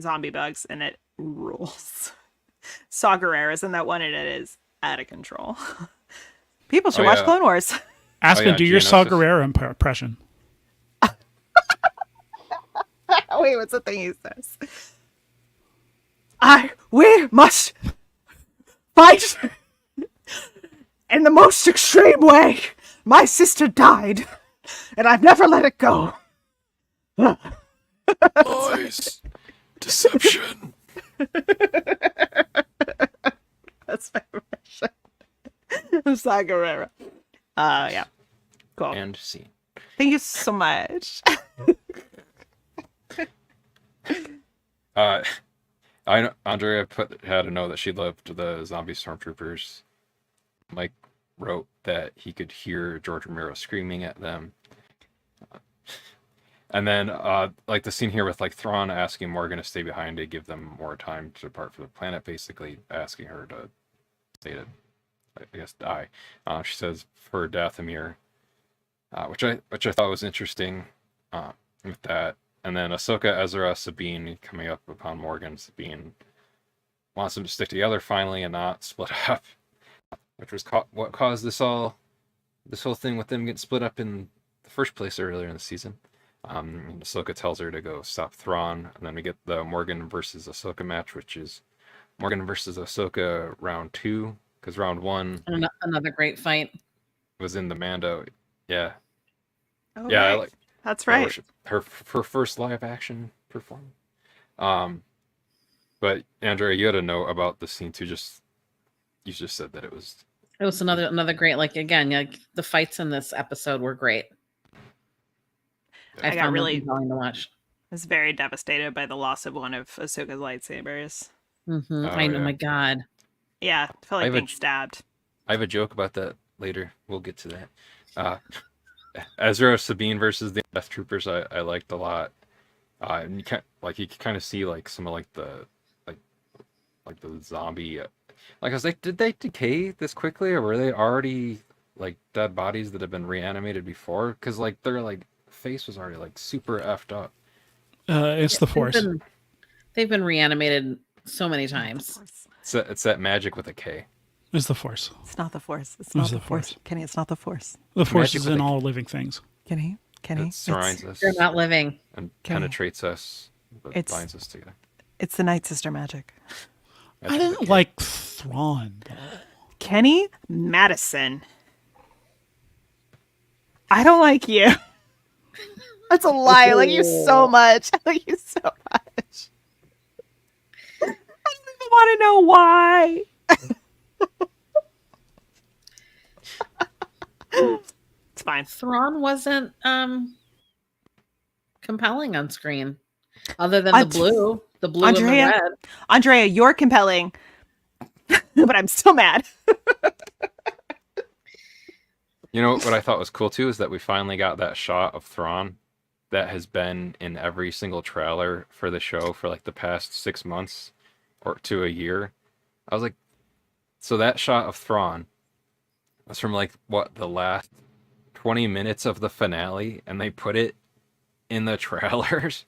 zombie bugs, and it rules. Saw Gerrera's in that one, and it is out of control. People should watch Clone Wars. Aspen, do your Saw Gerrera impression. Wait, what's the thing he says? We must fight in the most extreme way. My sister died, and I've never let it go. Lies, deception. That's my impression of Saw Gerrera. Yeah, cool. And scene. Thank you so much. Andrea had to know that she loved the zombie stormtroopers. Mike wrote that he could hear George Romero screaming at them. And then, like the scene here with like Thrawn asking Morgan to stay behind to give them more time to depart from the planet, basically asking her to stay to, I guess, die. She says for Dathomir, which I thought was interesting with that. And then Ahsoka, Ezra, Sabine coming up upon Morgan. Sabine wants them to stick together finally and not split up, which was what caused this whole thing with them getting split up in the first place earlier in the season. Ahsoka tells her to go stop Thrawn, and then we get the Morgan versus Ahsoka match, which is Morgan versus Ahsoka round 2, because round 1 another great fight was in the Mando. Yeah, Oh, yeah, right. I like. That's right. Her first live action performance. But Andrea, you had to know about the scene too. You just said that it was another great, like, again, like the fights in this episode were great. I got found really- really compelling to watch. was very devastated by the loss of one of Ahsoka's lightsabers. Mm-hmm. Oh, I know, yeah. my God. Yeah, I felt I like have a being stabbed. I have a joke about that later. We'll get to that. Uh, Ezra Sabine versus the Death Troopers, I liked a lot. And you can kind of see like some of like the zombie. Like I was like, did they decay this quickly, or were they already like dead bodies that have been reanimated before? Because like their like face was already like super effed up. It's the Force. They've been reanimated so many times. It's that magic with a K. It's the Force. It's not the Force. It's It's not the the Force. Force. Kenny, it's not the Force. The Force Magic is with in a- all living things. Kenny, It surrounds us. They're not living. And Okay. penetrates us, but It's- binds us together. it's the Nightsister Magick. I Magic with a didn't K. like Thrawn, though. Kenny Madison. I don't like you. That's a lie. I like you so much. I like you so much. I don't even want to know why. It's fine. Thrawn wasn't compelling on screen, other than the blue and the Andrea? red. Andrea, you're compelling, but I'm still mad. You know what I thought was cool too is that we finally got that shot of Thrawn that has been in every single trailer for the show for like the past 6 months or to a year. I was like, so that shot of Thrawn was from like what, the last 20 minutes of the finale, and they put it in the trailers.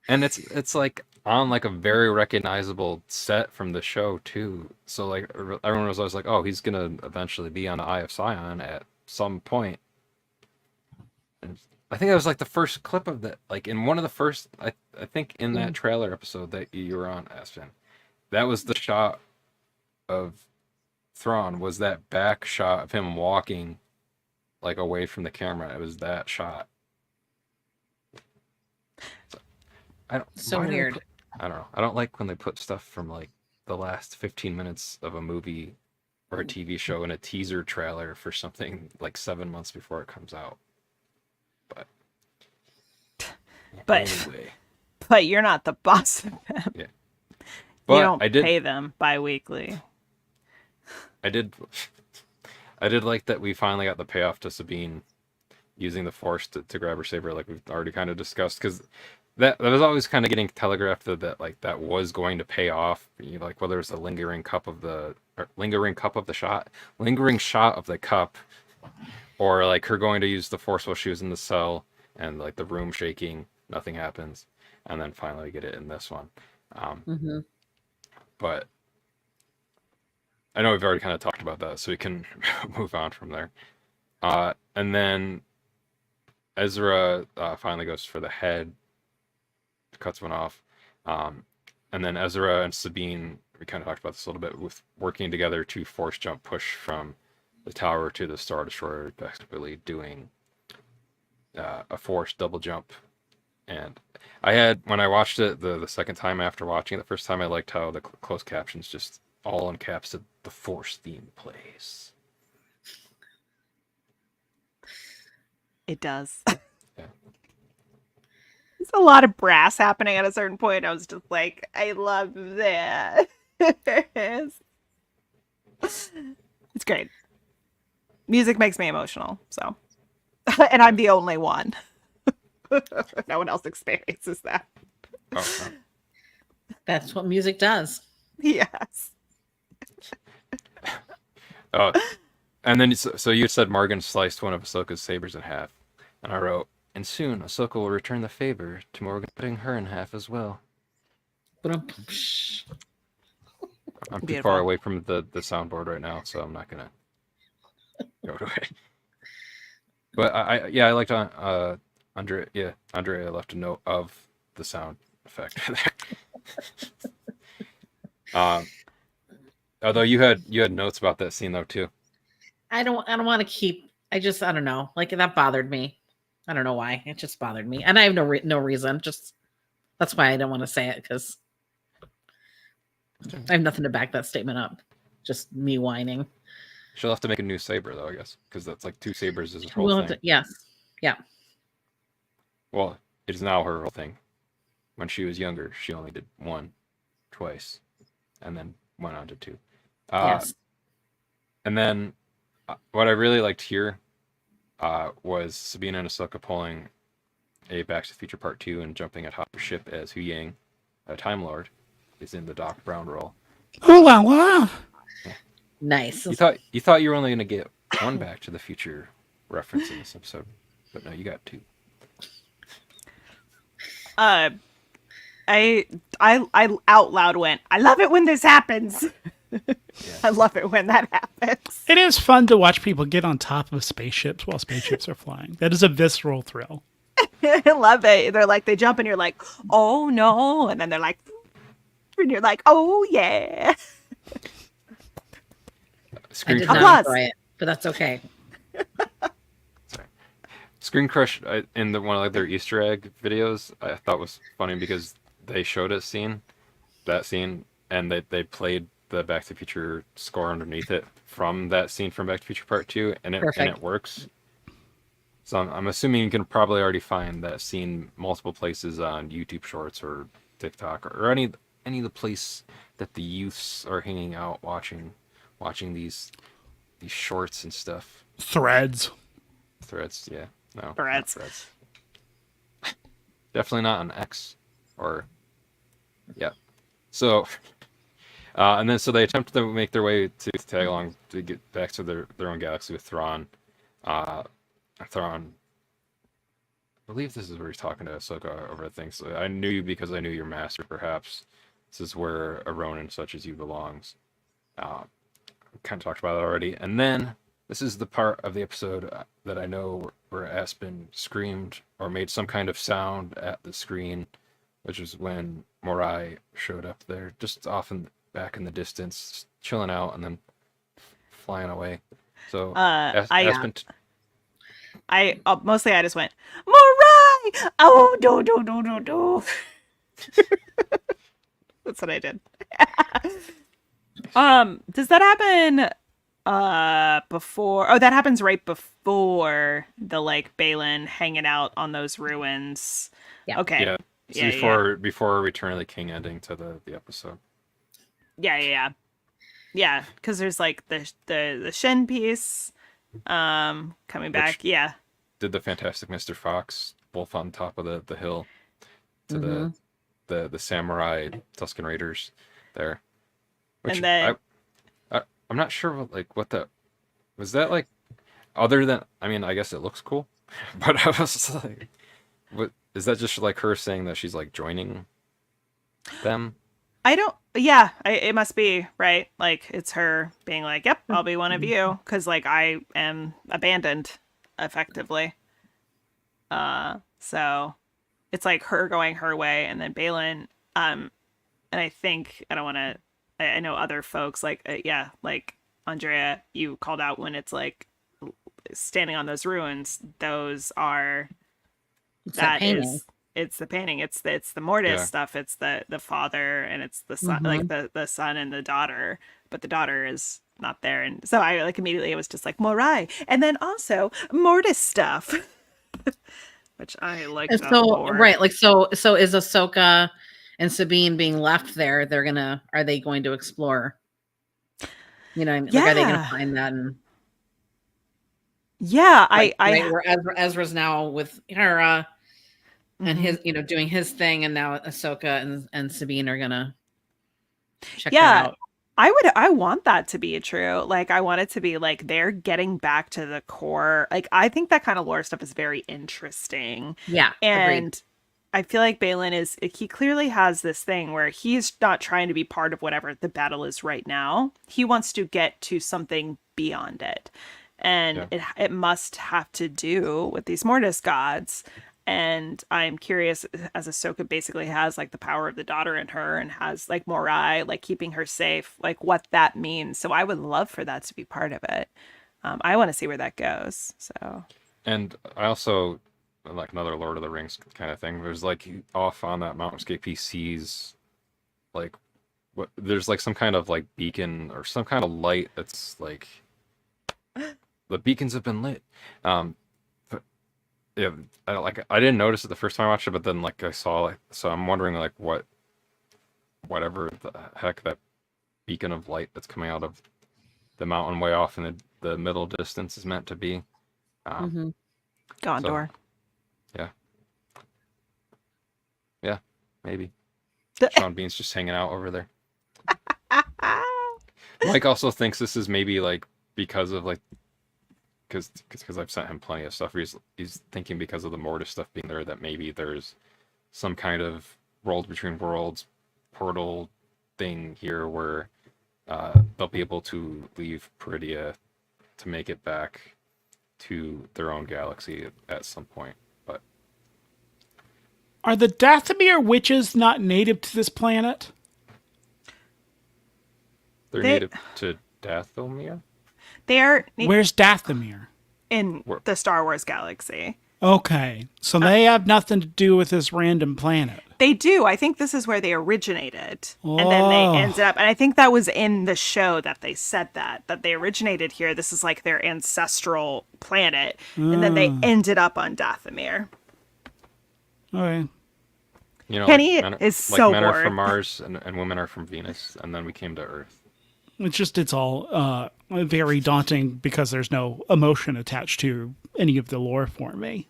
And it's like on like a very recognizable set from the show too. So like everyone was always like, oh, he's gonna eventually be on the Eye of Sion at some point. And I think that was like the first clip of that, like in one of the first, I think in that trailer episode that you were on, Aspen. That was the shot of Thrawn, was that back shot of him walking like away from the camera. It was that shot. I don't, So why do they weird. put- I don't know. I don't like when they put stuff from like the last 15 minutes of a movie or a TV show in a teaser trailer for something like 7 months before it comes out. But anyway, but you're not the boss of them. yeah. You But don't I did pay them bi-weekly. I did like that we finally got the payoff to Sabine using the Force to grab her saber, like we've already kind of discussed, because that was always kind of getting telegraphed that like that was going to pay off. You know, like whether it's a lingering shot of the cup, or like her going to use the Force while she was in the cell and like the room shaking, nothing happens, and then finally get it in this one. Mm-hmm. But I know we've already kind of talked about that, so we can move on from there. And then Ezra finally goes for the head, cuts one off. And then Ezra and Sabine, we kind of talked about this a little bit, with working together to force jump push from the tower to the Star Destroyer, basically doing a force double jump. And when I watched it the second time after watching it the first time, I liked how the closed captions just all in caps said the Force theme plays. It does. Yeah. There's a lot of brass happening at a certain point. I was just like, I love that. It's great. Music makes me emotional, so. And I'm the only one. No one else experiences that. Oh, That's what music does. Yes. oh. And then so you said Morgan sliced one of Ahsoka's sabers in half, and I wrote, and soon Ahsoka will return the favor to Morgan cutting her in half as well. But I'm too Beautiful. far away from the soundboard right now, so I'm not gonna go away. But I liked Andrea. Yeah, Andrea left a note of the sound effect there. Although you had notes about that scene though too. I don't want to keep. I don't know. Like that bothered me. I don't know why. It just bothered me, and I have no reason. Just that's why I don't want to say it, because I have nothing to back that statement up. Just me whining. She'll have to make a new saber though, I guess, because that's like two sabers is her whole We'll thing. have to, yes. Yeah. well, it is now her whole thing. When she was younger, she only did one, twice, and then went on to two. Yes. And then what I really liked here was Sabine and Ahsoka pulling a Back to the Future Part 2 and jumping at Hopper's ship as Hu Yang, a Time Lord, is in the Doc Brown role. Oh la la! Nice. You thought you were only going to get one Back to the Future reference in this episode, but no, you got two. I out loud went, I love it when this happens. I love it when that happens. It is fun to watch people get on top of spaceships while spaceships are flying. That is a visceral thrill. I love it. They're like, they jump and you're like, oh no. And then they're like, and you're like, oh yeah. I Screen did Crush, not enjoy it, but that's okay. Screen Crush in one of their Easter egg videos, I thought was funny because they showed that scene, and they played the Back to the Future score underneath it from that scene from Back to the Future Part 2, and it works. So I'm assuming you can probably already find that scene multiple places on YouTube Shorts or TikTok or any of the place that the youths are hanging out watching these shorts and stuff. Threads, yeah. No. Threads. Not Threads. Definitely not on X or yeah. So and then so they attempt to make their way to tag along to get back to their own galaxy with Thrawn. Thrawn, I believe this is where he's talking to Ahsoka over things. So I knew you because I knew your master, perhaps. This is where a Ronin such as you belongs. Kind of talked about it already. And then this is the part of the episode that I know where Aspen screamed or made some kind of sound at the screen, which was when Morai showed up there, just off back in the distance, chilling out and then flying away. So Aspen. Mostly I just went, Morai! Oh, do. That's what I did. Does that happen before? Oh, that happens right before the Balin hanging out on those ruins. Yeah. Okay. Yeah. So before Return of the King ending to the episode. Yeah. Because there's the Shen piece coming back. Yeah. Did the Fantastic Mr. Fox both on top of the hill to the samurai Tusken Raiders there. Which and then I'm not sure what that was. That other than, I mean, I guess it looks cool, but I was like, what is that? Just her saying that she's joining them? I don't. Yeah, it must be right. It's her being yep, I'll be one of you, because I am abandoned, effectively. So it's her going her way, and then Balin. And I think I don't want to. I know other folks Andrea, you called out when it's standing on those ruins. Those are it's the painting. It's the Mortis stuff. It's the father and it's the son, the son and the daughter. But the daughter is not there, and so I immediately it was just Morai, and then also Mortis stuff, which I like. So right, so is Ahsoka and Sabine being left there? Are they going to explore? Are they going to find that? And where Ezra's now with Hera and his, doing his thing, and now Ahsoka and Sabine are gonna check that out. I want that to be true. I want it to be they're getting back to the core. I think that kind of lore stuff is very interesting. Yeah, and agreed. I feel Balin he clearly has this thing where he's not trying to be part of whatever the battle is right now. He wants to get to something beyond it. And it must have to do with these Mortis gods. And I'm curious, as Ahsoka basically has the power of the daughter in her and has Morai, keeping her safe, what that means. So I would love for that to be part of it. I want to see where that goes. So. And I also, another Lord of the Rings kind of thing, there's off on that mountainscape he sees there's some kind of beacon or some kind of light that's the beacons have been lit. But yeah, I didn't notice it the first time I watched it, but then like I saw it, so I'm wondering like whatever the heck that beacon of light that's coming out of the mountain way off in the middle distance is meant to be. Mm-hmm. Gondor. Yeah. Yeah, maybe. Sean Bean's just hanging out over there. Mike also thinks this is maybe like because of like because I've sent him plenty of stuff. He's thinking because of the Mortis stuff being there that maybe there's some kind of world between worlds portal thing here where they'll be able to leave Peridia to make it back to their own galaxy at some point. But Are the Dathomir witches not native to this planet? they're native to Dathomir? They are Where's Dathomir? in the Star Wars galaxy. Okay, so they have nothing to do with this random planet. They do. I think this is where they originated. And then they ended up, and I think that was in the show that they said that they originated here. This is like their ancestral planet. And then they ended up on Dathomir. Okay. You know, Kenny like is so men are bored. from Mars and women are from Venus, and then we came to Earth. It's all very daunting because there's no emotion attached to any of the lore for me.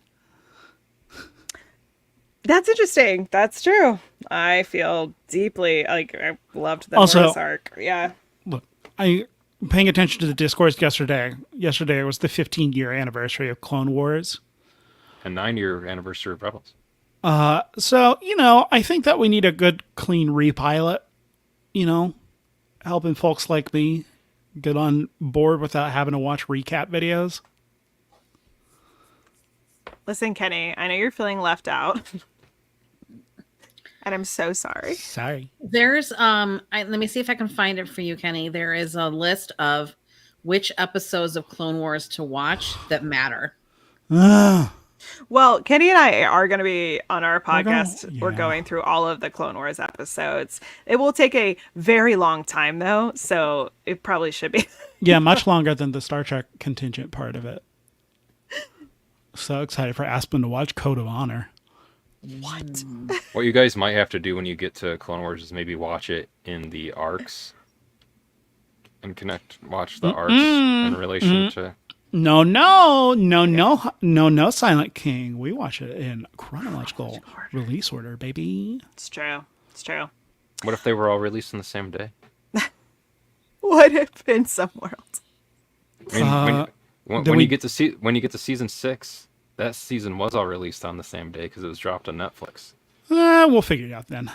That's interesting. That's true. I feel deeply like I loved the Also- Mortis arc. Yeah. Look, I paying attention to the discourse yesterday. Yesterday was the 15-year anniversary of Clone Wars. And 9-year anniversary of Rebels. So, I think that we need a good, clean repilot, helping folks like me get on board without having to watch recap videos. Listen, Kenny, I know you're feeling left out. And I'm so sorry. Sorry. There's let me see if I can find it for you, Kenny. There is a list of which episodes of Clone Wars to watch that matter. Well, Kenny and I are going to be on our podcast. We're yeah. going through all of the Clone Wars episodes. It will take a very long time, though, so it probably should be. Yeah, much longer than the Star Trek contingent part of it. So excited for Aspen to watch Code of Honor. What? What you guys might have to do when you get to Clone Wars is maybe watch it in the arcs and watch the arcs in relation to. No, Silent King. We watch it in chronological release order, baby. It's true. It's true. What if they were all released on the same day? What if in some world? I mean, when then we- you get to season 6, that season was all released on the same day because it was dropped on Netflix. We'll figure it out then.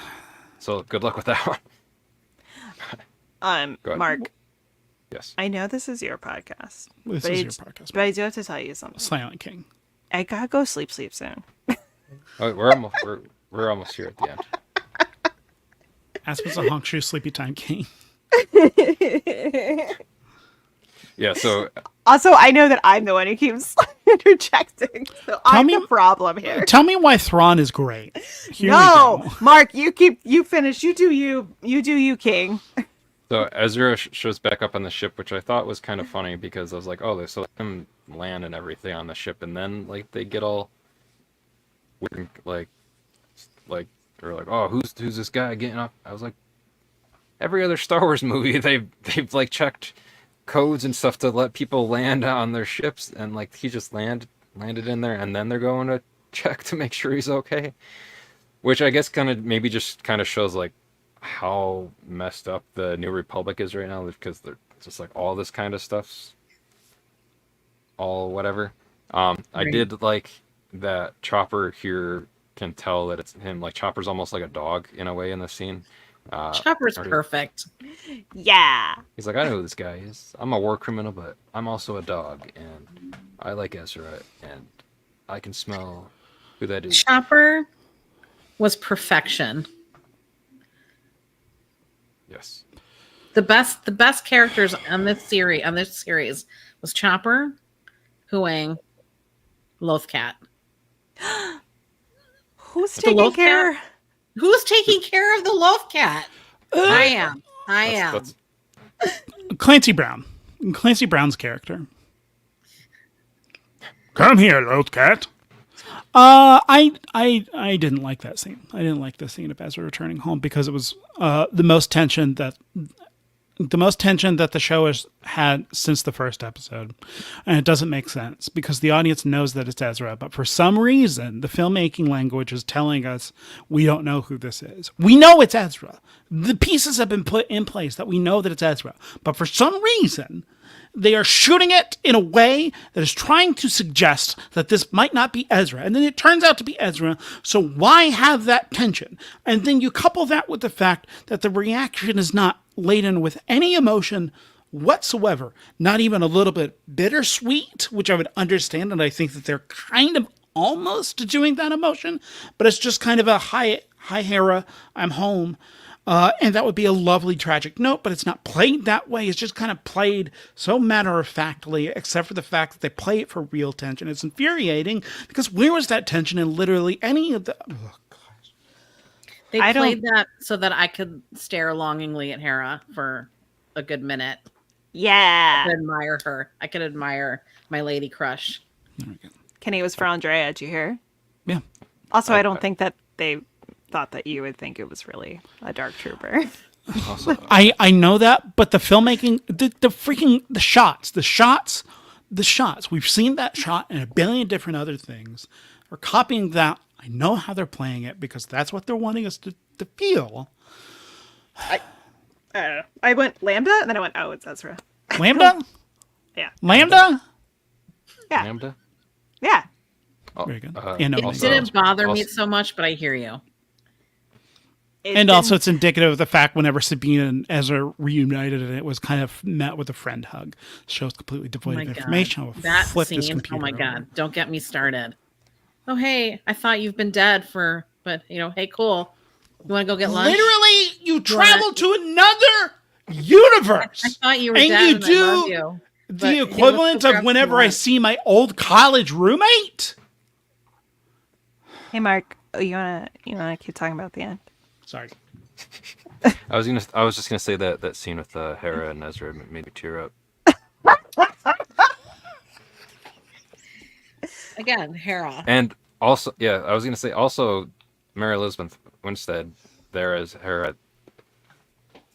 So good luck with that one. Go ahead. Mark, Yes. I know this is your podcast. This but is I- your podcast. But I do have to tell you something. Silent King. I gotta go sleep soon. Oh, we're almost here at the end. Aspen's a honk shoe sleepy time king. Yeah. So Also, I know that I'm the one who keeps interjecting, so I'm me- the problem here. Tell me why Thrawn is great. Here No, we go. Mark, you finish. You do you, King. So Ezra shows back up on the ship, which I thought was kind of funny because I was like, oh, they saw him land and everything on the ship, and then like they get all weird, like they're like, oh, who's this guy getting up? I was like, every other Star Wars movie, they've like checked codes and stuff to let people land on their ships, and like he just landed in there, and then they're going to check to make sure he's okay, which I guess kind of shows like how messed up the New Republic is right now, because they're just like all this kind of stuff's all whatever. I did like that Chopper here can tell that it's him. Like Chopper's almost like a dog in a way in the scene. Chopper's or- perfect. Yeah. He's like, I know who this guy is. I'm a war criminal, but I'm also a dog, and I like Ezra, and I can smell who that is. Chopper was perfection. Yes. The best characters on this series was Chopper, Huang, Lothcat. Who's The taking Lothcat? care? Who's taking care of the Lothcat? I am. That's Clancy Brown. Clancy Brown's character. Come here, Lothcat. I didn't like that scene. I didn't like the scene of Ezra returning home because it was the most tension that the show has had since the first episode. And it doesn't make sense because the audience knows that it's Ezra, but for some reason, the filmmaking language is telling us we don't know who this is. We know it's Ezra. The pieces have been put in place that we know that it's Ezra, but for some reason, they are shooting it in a way that is trying to suggest that this might not be Ezra. And then it turns out to be Ezra. So why have that tension? And then you couple that with the fact that the reaction is not laden with any emotion whatsoever. Not even a little bit bittersweet, which I would understand. And I think that they're kind of almost doing that emotion. But it's just kind of a hi Hera, I'm home. And that would be a lovely tragic note, but it's not played that way. It's just kind of played so matter-of-factly, except for the fact that they play it for real tension. It's infuriating because where was that tension in literally any of the... Oh, gosh. They played that so that I could stare longingly at Hera for a good minute. Yeah. I could admire her. I could admire my lady crush. Kenny was for Andrea, did you hear? Yeah. Also, I don't think that they thought that you would think it was really a dark trooper. Also, I know that, but the filmmaking, the shots. We've seen that shot in a billion different other things. We're copying that. I know how they're playing it because that's what they're wanting us to feel. I don't know. I went Lambda, and then I went, oh, it's Ezra. Lambda? Yeah. Lambda? Yeah. Lambda? Yeah. Oh, Very good. It also- didn't bother me also- so much, but I hear you. And also it's indicative of the fact whenever Sabine and Ezra reunited and it was kind of met with a friend hug. The show's completely devoid of information. I'll That flip this scene, computer oh my over. God, don't get me started. Oh, hey, I thought you've been dead but hey, cool. You want to go get lunch? Literally, you travel to another universe. I thought you were and dead you and do I love you. But the he was equivalent so of whenever I grumpy. see my old college roommate. Hey, Mark, you wanna keep talking about the end? Sorry. I was just gonna say that scene with Hera and Ezra made me tear up. Again, Hera. And also, yeah, I was gonna say also, Mary Elizabeth Winstead there as Hera.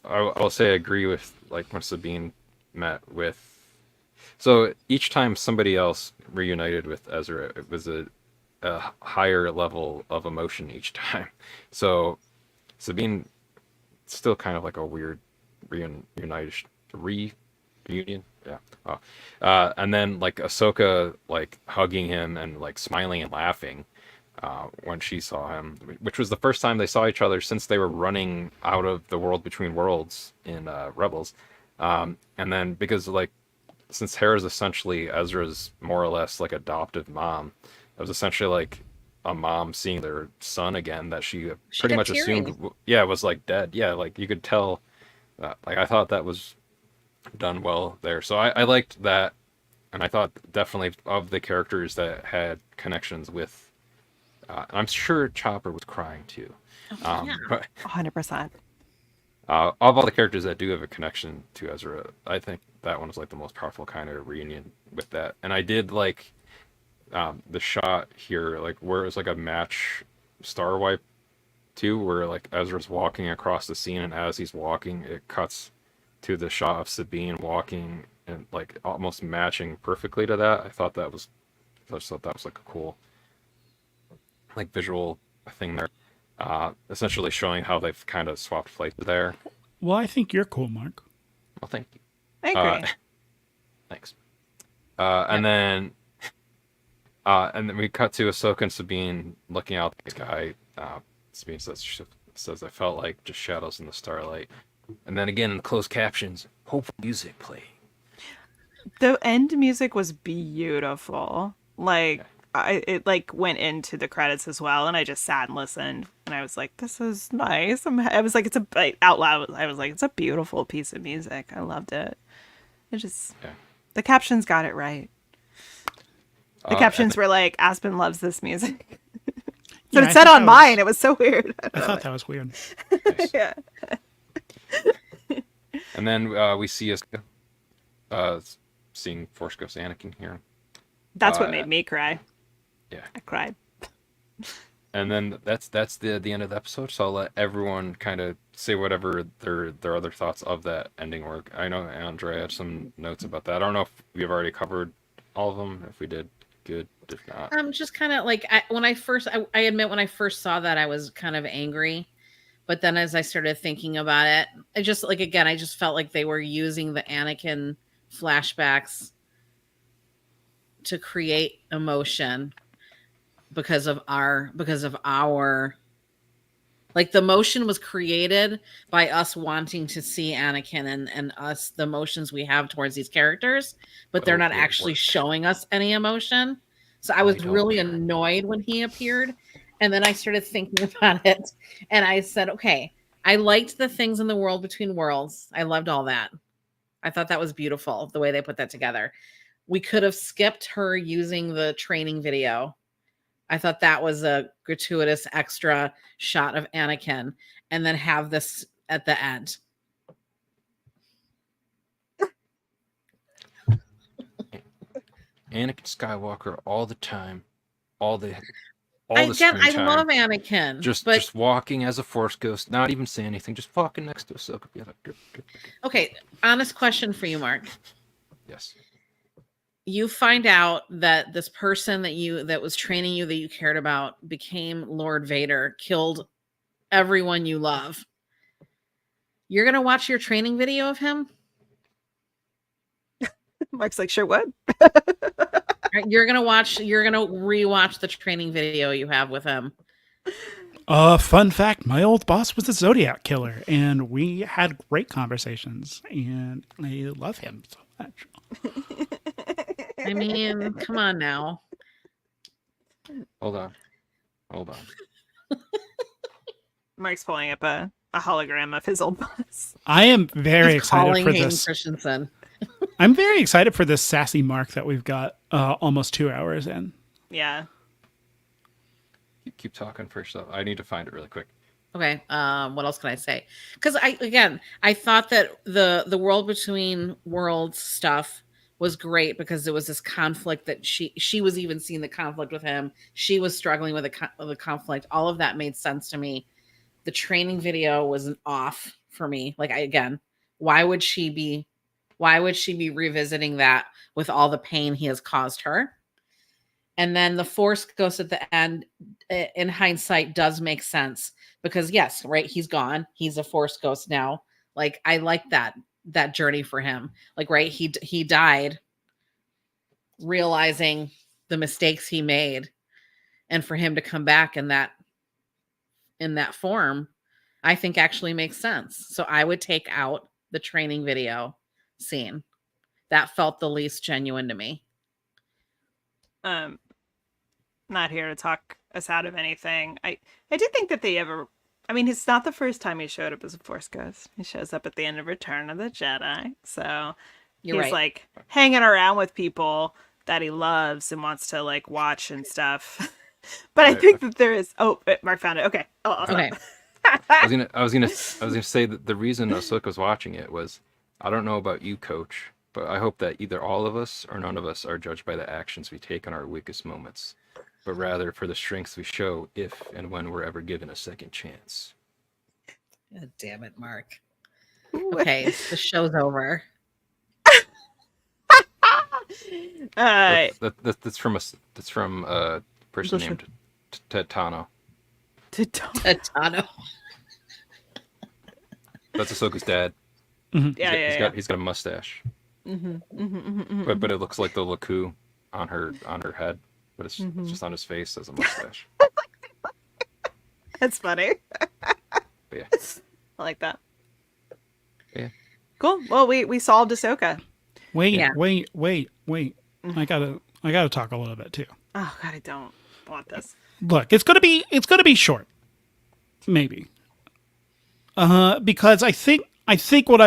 I'll say I agree with like when Sabine met with. So each time somebody else reunited with Ezra, it was a higher level of emotion each time. So Sabine still kind of like a weird reunion. Yeah. Oh. And then like Ahsoka like hugging him and like smiling and laughing when she saw him, which was the first time they saw each other since they were running out of the world between worlds in Rebels. And then because like since Hera's essentially Ezra's more or less like adoptive mom, it was essentially like a mom seeing their son again that she pretty got much teary. assumed was like dead. Yeah, like you could tell. Like I thought that was done well there. So I liked that, and I thought definitely of the characters that had connections with. I'm sure Chopper was crying too. Yeah. But 100%. of all the characters that do have a connection to Ezra, I think that one was like the most powerful kind of reunion with that. And I did like the shot here, like where it was like a match star wipe too, where like Ezra's walking across the scene, and as he's walking, it cuts to the shot of Sabine walking and like almost matching perfectly to that. I just thought that was like a cool like visual thing there. Essentially showing how they've kind of swapped places there. Well, I think you're cool, Mark. Well, thank you. I agree. Thanks. And then we cut to Ahsoka and Sabine looking out the sky. Sabine says, "I felt like just shadows in the starlight." And then again in the closed captions, hopeful music playing. The end music was beautiful. Like it like went into the credits as well, and I just sat and listened, and I was like, "This is nice." I was like, out loud. I was like, "It's a beautiful piece of music." I loved it. The captions got it right. The captions were like, "Aspen loves this music." So Yeah, it said on mine. It was so weird. I thought that was weird. Nice. Yeah. And then we see seeing Force Ghost Anakin here. That's what made me cry. Yeah. I cried. And then that's the end of the episode. So I'll let everyone kind of say whatever their other thoughts of that ending were. I know Andrea had some notes about that. I don't know if we've already covered all of them. If we did, good. If not, Just kind of like I admit when I first saw that I was kind of angry, but then as I started thinking about it, I just like again I just felt like they were using the Anakin flashbacks to create emotion because of our like the emotion was created by us wanting to see Anakin and us the emotions we have towards these characters, but they're not it actually worked. showing us any emotion. So I was don't really care. annoyed when he appeared. And then I started thinking about it and I said, okay, I liked the things in the world between worlds. I loved all that. I thought that was beautiful, the way they put that together. We could have skipped her using the training video. I thought that was a gratuitous extra shot of Anakin and then have this at the end. Anakin Skywalker all the time, all the I screen time. love Anakin. Just walking as a Force ghost, not even saying anything, just walking next to Ahsoka. Yeah, good. Okay, honest question for you, Mark. Yes. You find out that this person that was training you that you cared about became Lord Vader, killed everyone you love. You're going to watch your training video of him? Mark's like, sure, what? You're going to rewatch the training video you have with him. Fun fact, my old boss was a Zodiac killer, and we had great conversations, and I love him so much. I mean, come on now. Hold on. Mark's pulling up a hologram of his old boss. I am very He's excited calling for Hayden this. Christensen. I'm very excited for this sassy Mark that we've got almost 2 hours in. Yeah. Keep talking first, though. I need to find it really quick. Okay. What else can I say? Because I thought that the world between worlds stuff was great because there was this conflict that she was even seeing the conflict with him. She was struggling with the conflict. All of that made sense to me. The training video was an off for me. Like why would she be revisiting that with all the pain he has caused her? And then the Force ghost at the end, in hindsight, does make sense because yes, right, he's gone. He's a Force ghost now. Like I like that journey for him. Like right, he died realizing the mistakes he made, and for him to come back in that form, I think actually makes sense. So I would take out the training video scene. That felt the least genuine to me. Not here to talk us out of anything. I do think that it's not the first time he showed up as a Force ghost. He shows up at the end of Return of the Jedi. So You're he's right. like hanging around with people that he loves and wants to like watch and stuff. But I think that there is. Oh, Mark found it. Okay. Okay. I was gonna say that the reason Ahsoka was watching it was, I don't know about you, Coach, but I hope that either all of us or none of us are judged by the actions we take in our weakest moments, but rather for the strengths we show if and when we're ever given a second chance. God damn it, Mark. Okay, the show's over. That's from a person named Tano. Tano. That's Ahsoka's dad. Yeah. He's got a mustache. But it looks like the Laku on her head, but it's just on his face as a mustache. That's funny. But yeah. I like that. Yeah. Cool. Well, we solved Ahsoka. Wait. Mm-hmm. I gotta talk a little bit too. Oh God, I don't want this. Look, it's gonna be short, maybe. Because I think what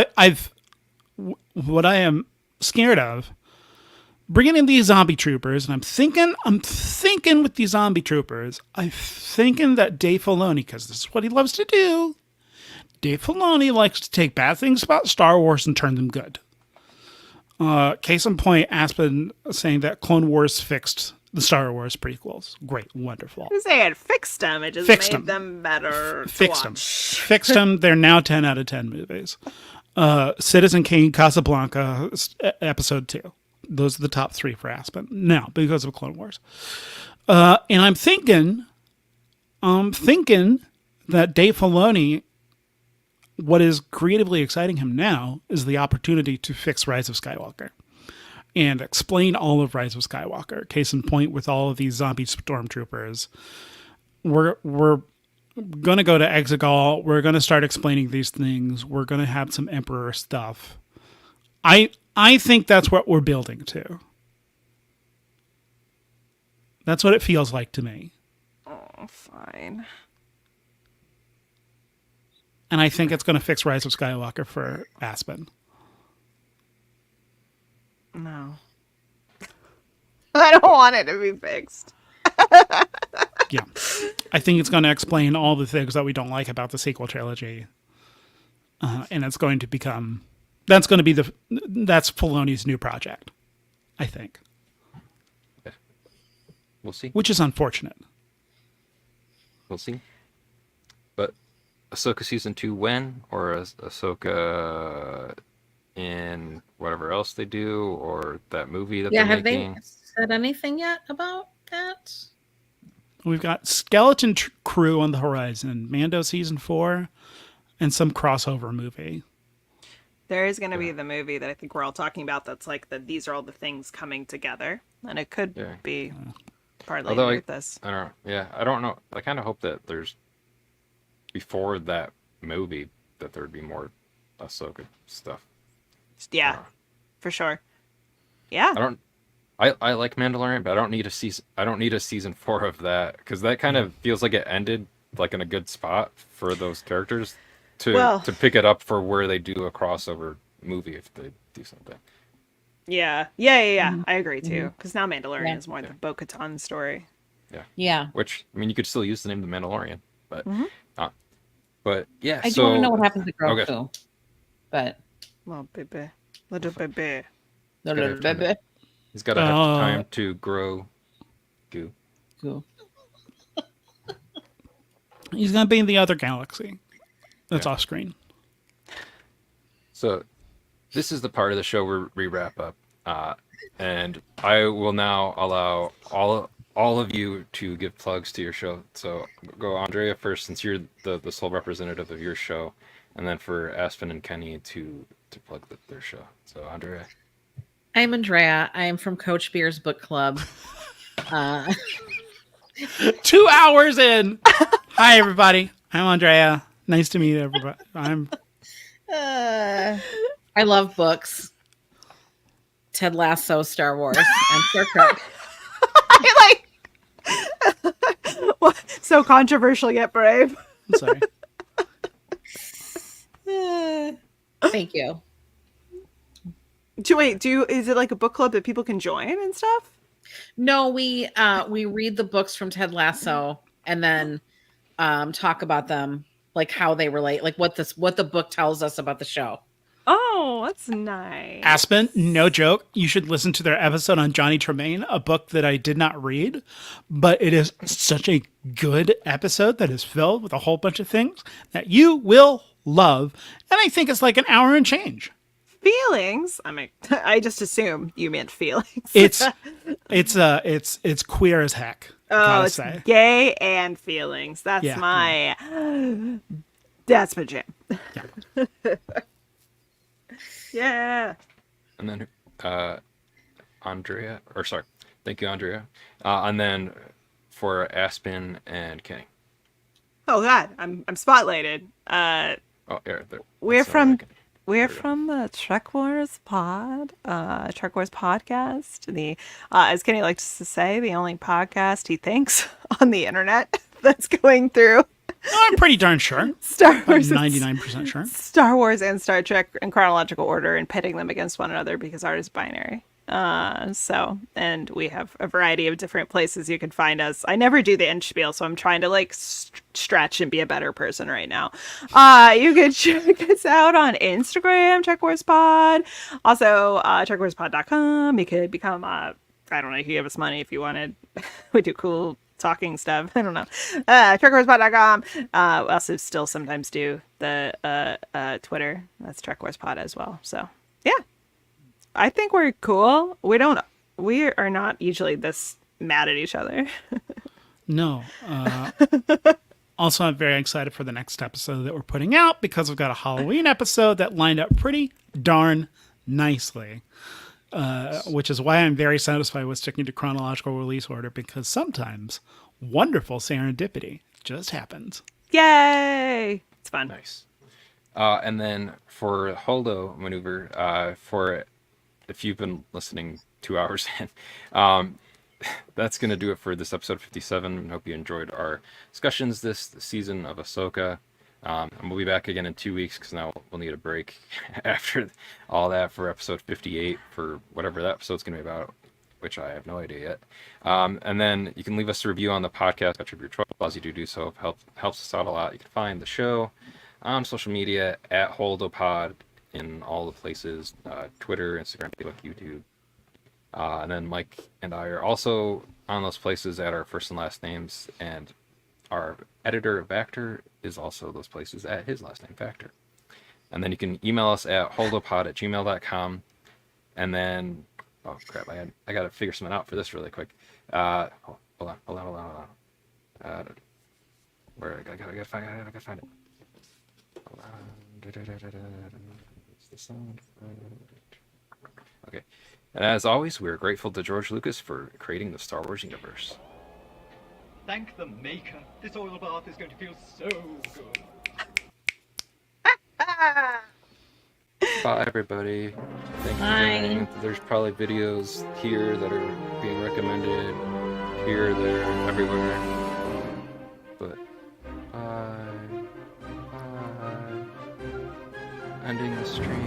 I am scared of, bringing in these zombie troopers, and I'm thinking with these zombie troopers, I'm thinking that Dave Filoni, because this is what he loves to do, Dave Filoni likes to take bad things about Star Wars and turn them good. Case in point, Aspen saying that Clone Wars fixed The Star Wars prequels. Great. Wonderful. You say it fixed them. It just Fixed made 'em. them better. to Fixed them. watch. Fixed them. They're now 10 out of 10 movies. Citizen Kane, Casablanca, episode 2. Those are the top 3 for Aspen. Now, because of Clone Wars. And I'm thinking that Dave Filoni, what is creatively exciting him now is the opportunity to fix Rise of Skywalker and explain all of Rise of Skywalker. Case in point, with all of these zombie stormtroopers, we're going to go to Exegol. We're going to start explaining these things. We're going to have some Emperor stuff. I think that's what we're building to. That's what it feels like to me. Oh, fine. And I think it's going to fix Rise of Skywalker for Aspen. No. I don't want it to be fixed. Yeah. I think it's going to explain all the things that we don't like about the sequel trilogy. And it's going to become... That's Filoni's new project, I think. We'll see. Which is unfortunate. We'll see. But Ahsoka season 2 when? Or Ahsoka in whatever else they do? Or that movie that Yeah, they're have making? they said anything yet about that? We've got Skeleton Crew on the horizon, Mando season 4, and some crossover movie. There is going to be the movie that I think we're all talking about that's like these are all the things coming together. And it could be partly Although with this. I don't know. Yeah, I don't know. I kind of hope that there's before that movie that there would be more Ahsoka stuff. Yeah, for sure. Yeah. I like Mandalorian, but I don't need a season 4 of that because that kind of feels like it ended like in a good spot for those characters to pick it up for where they do a crossover movie if they do something. Yeah. Mm-hmm. I agree too. Because now Mandalorian Yeah. is more the Bo-Katan story. Yeah. Which I mean, you could still use the name The Mandalorian, but not. But yeah, I so don't know what happens to Grogu, okay. but Little baby. Little baby. He's got to have time to grow goo. Cool. He's going to be in the other galaxy. That's off screen. So this is the part of the show where we wrap up, and I will now allow all of you to give plugs to your show. So go Andrea first, since you're the sole representative of your show, and then for Aspen and Kenny to plug their show. So Andrea. I'm Andrea. I am from Coach Beer's book club. 2 hours in. Hi, everybody. I'm Andrea. Nice to meet everybody. I love books. Ted Lasso, Star Wars, and Star Trek. I like so controversial yet brave. I'm sorry. Thank you. Is it like a book club that people can join and stuff? No, we read the books from Ted Lasso and then talk about them, like how they relate, like what the book tells us about the show. Oh, that's nice. Aspen, no joke. You should listen to their episode on Johnny Tremaine, a book that I did not read, but it is such a good episode that is filled with a whole bunch of things that you will love. And I think it's like an hour and change. Feelings. I just assume you meant feelings. It's queer as heck. Oh, it's say. gay and feelings. That's Yeah. my jam. Yeah. Yeah. And then Andrea, or sorry, thank you, Andrea. And then for Aspen and Kenny. Oh God, I'm spotlighted. Oh, yeah, We're from the Trek Wars Pod, Trek Wars podcast. The as Kenny likes to say, the only podcast he thinks on the internet that's going through I'm pretty darn sure. Star Wars, 99% sure. Star Wars and Star Trek in chronological order and pitting them against one another because art is binary. And we have a variety of different places you can find us. I never do the end spiel, so I'm trying to like stretch and be a better person right now. You can check us out on Instagram, Trek Wars Pod. Also, TrekWarsPod.com. You could become a I don't know. You could give us money if you wanted. We do cool talking stuff. I don't know. TrekWarsPod.com. We also still sometimes do the Twitter. That's TrekWarsPod as well. So yeah, I think we're cool. We are not usually this mad at each other. No. Also, I'm very excited for the next episode that we're putting out because we've got a Halloween episode that lined up pretty darn nicely. Which is why I'm very satisfied with sticking to chronological release order, because sometimes wonderful serendipity just happens. Yay! It's fun. Nice. And then for Holdo Maneuver, for if you've been listening 2 hours in, that's going to do it for this episode 57. I hope you enjoyed our discussions this season of Ahsoka. And we'll be back again in 2 weeks because now we'll need a break after all that for episode 58 for whatever that episode's going to be about, which I have no idea yet. And then you can leave us a review on the podcast. Of your choice, as you do so helps us out a lot. You can find the show on social media at HoldoPod in all the places, Twitter, Instagram, Facebook, YouTube. And then Mike and I are also on those places at our first and last names, and our editor Factor is also those places at his last name Factor. And then you can email us at holdopod@gmail.com. And then, oh crap, I got to figure something out for this really quick. Hold on. Where I gotta find it. Hold on. It's the sound. Okay. And as always, we are grateful to George Lucas for creating the Star Wars universe. Thank the maker. This oil bath is going to feel so good. Bye, everybody. Thank you for joining. There's probably videos here that are being recommended, here, there, everywhere. But bye. Ending the stream.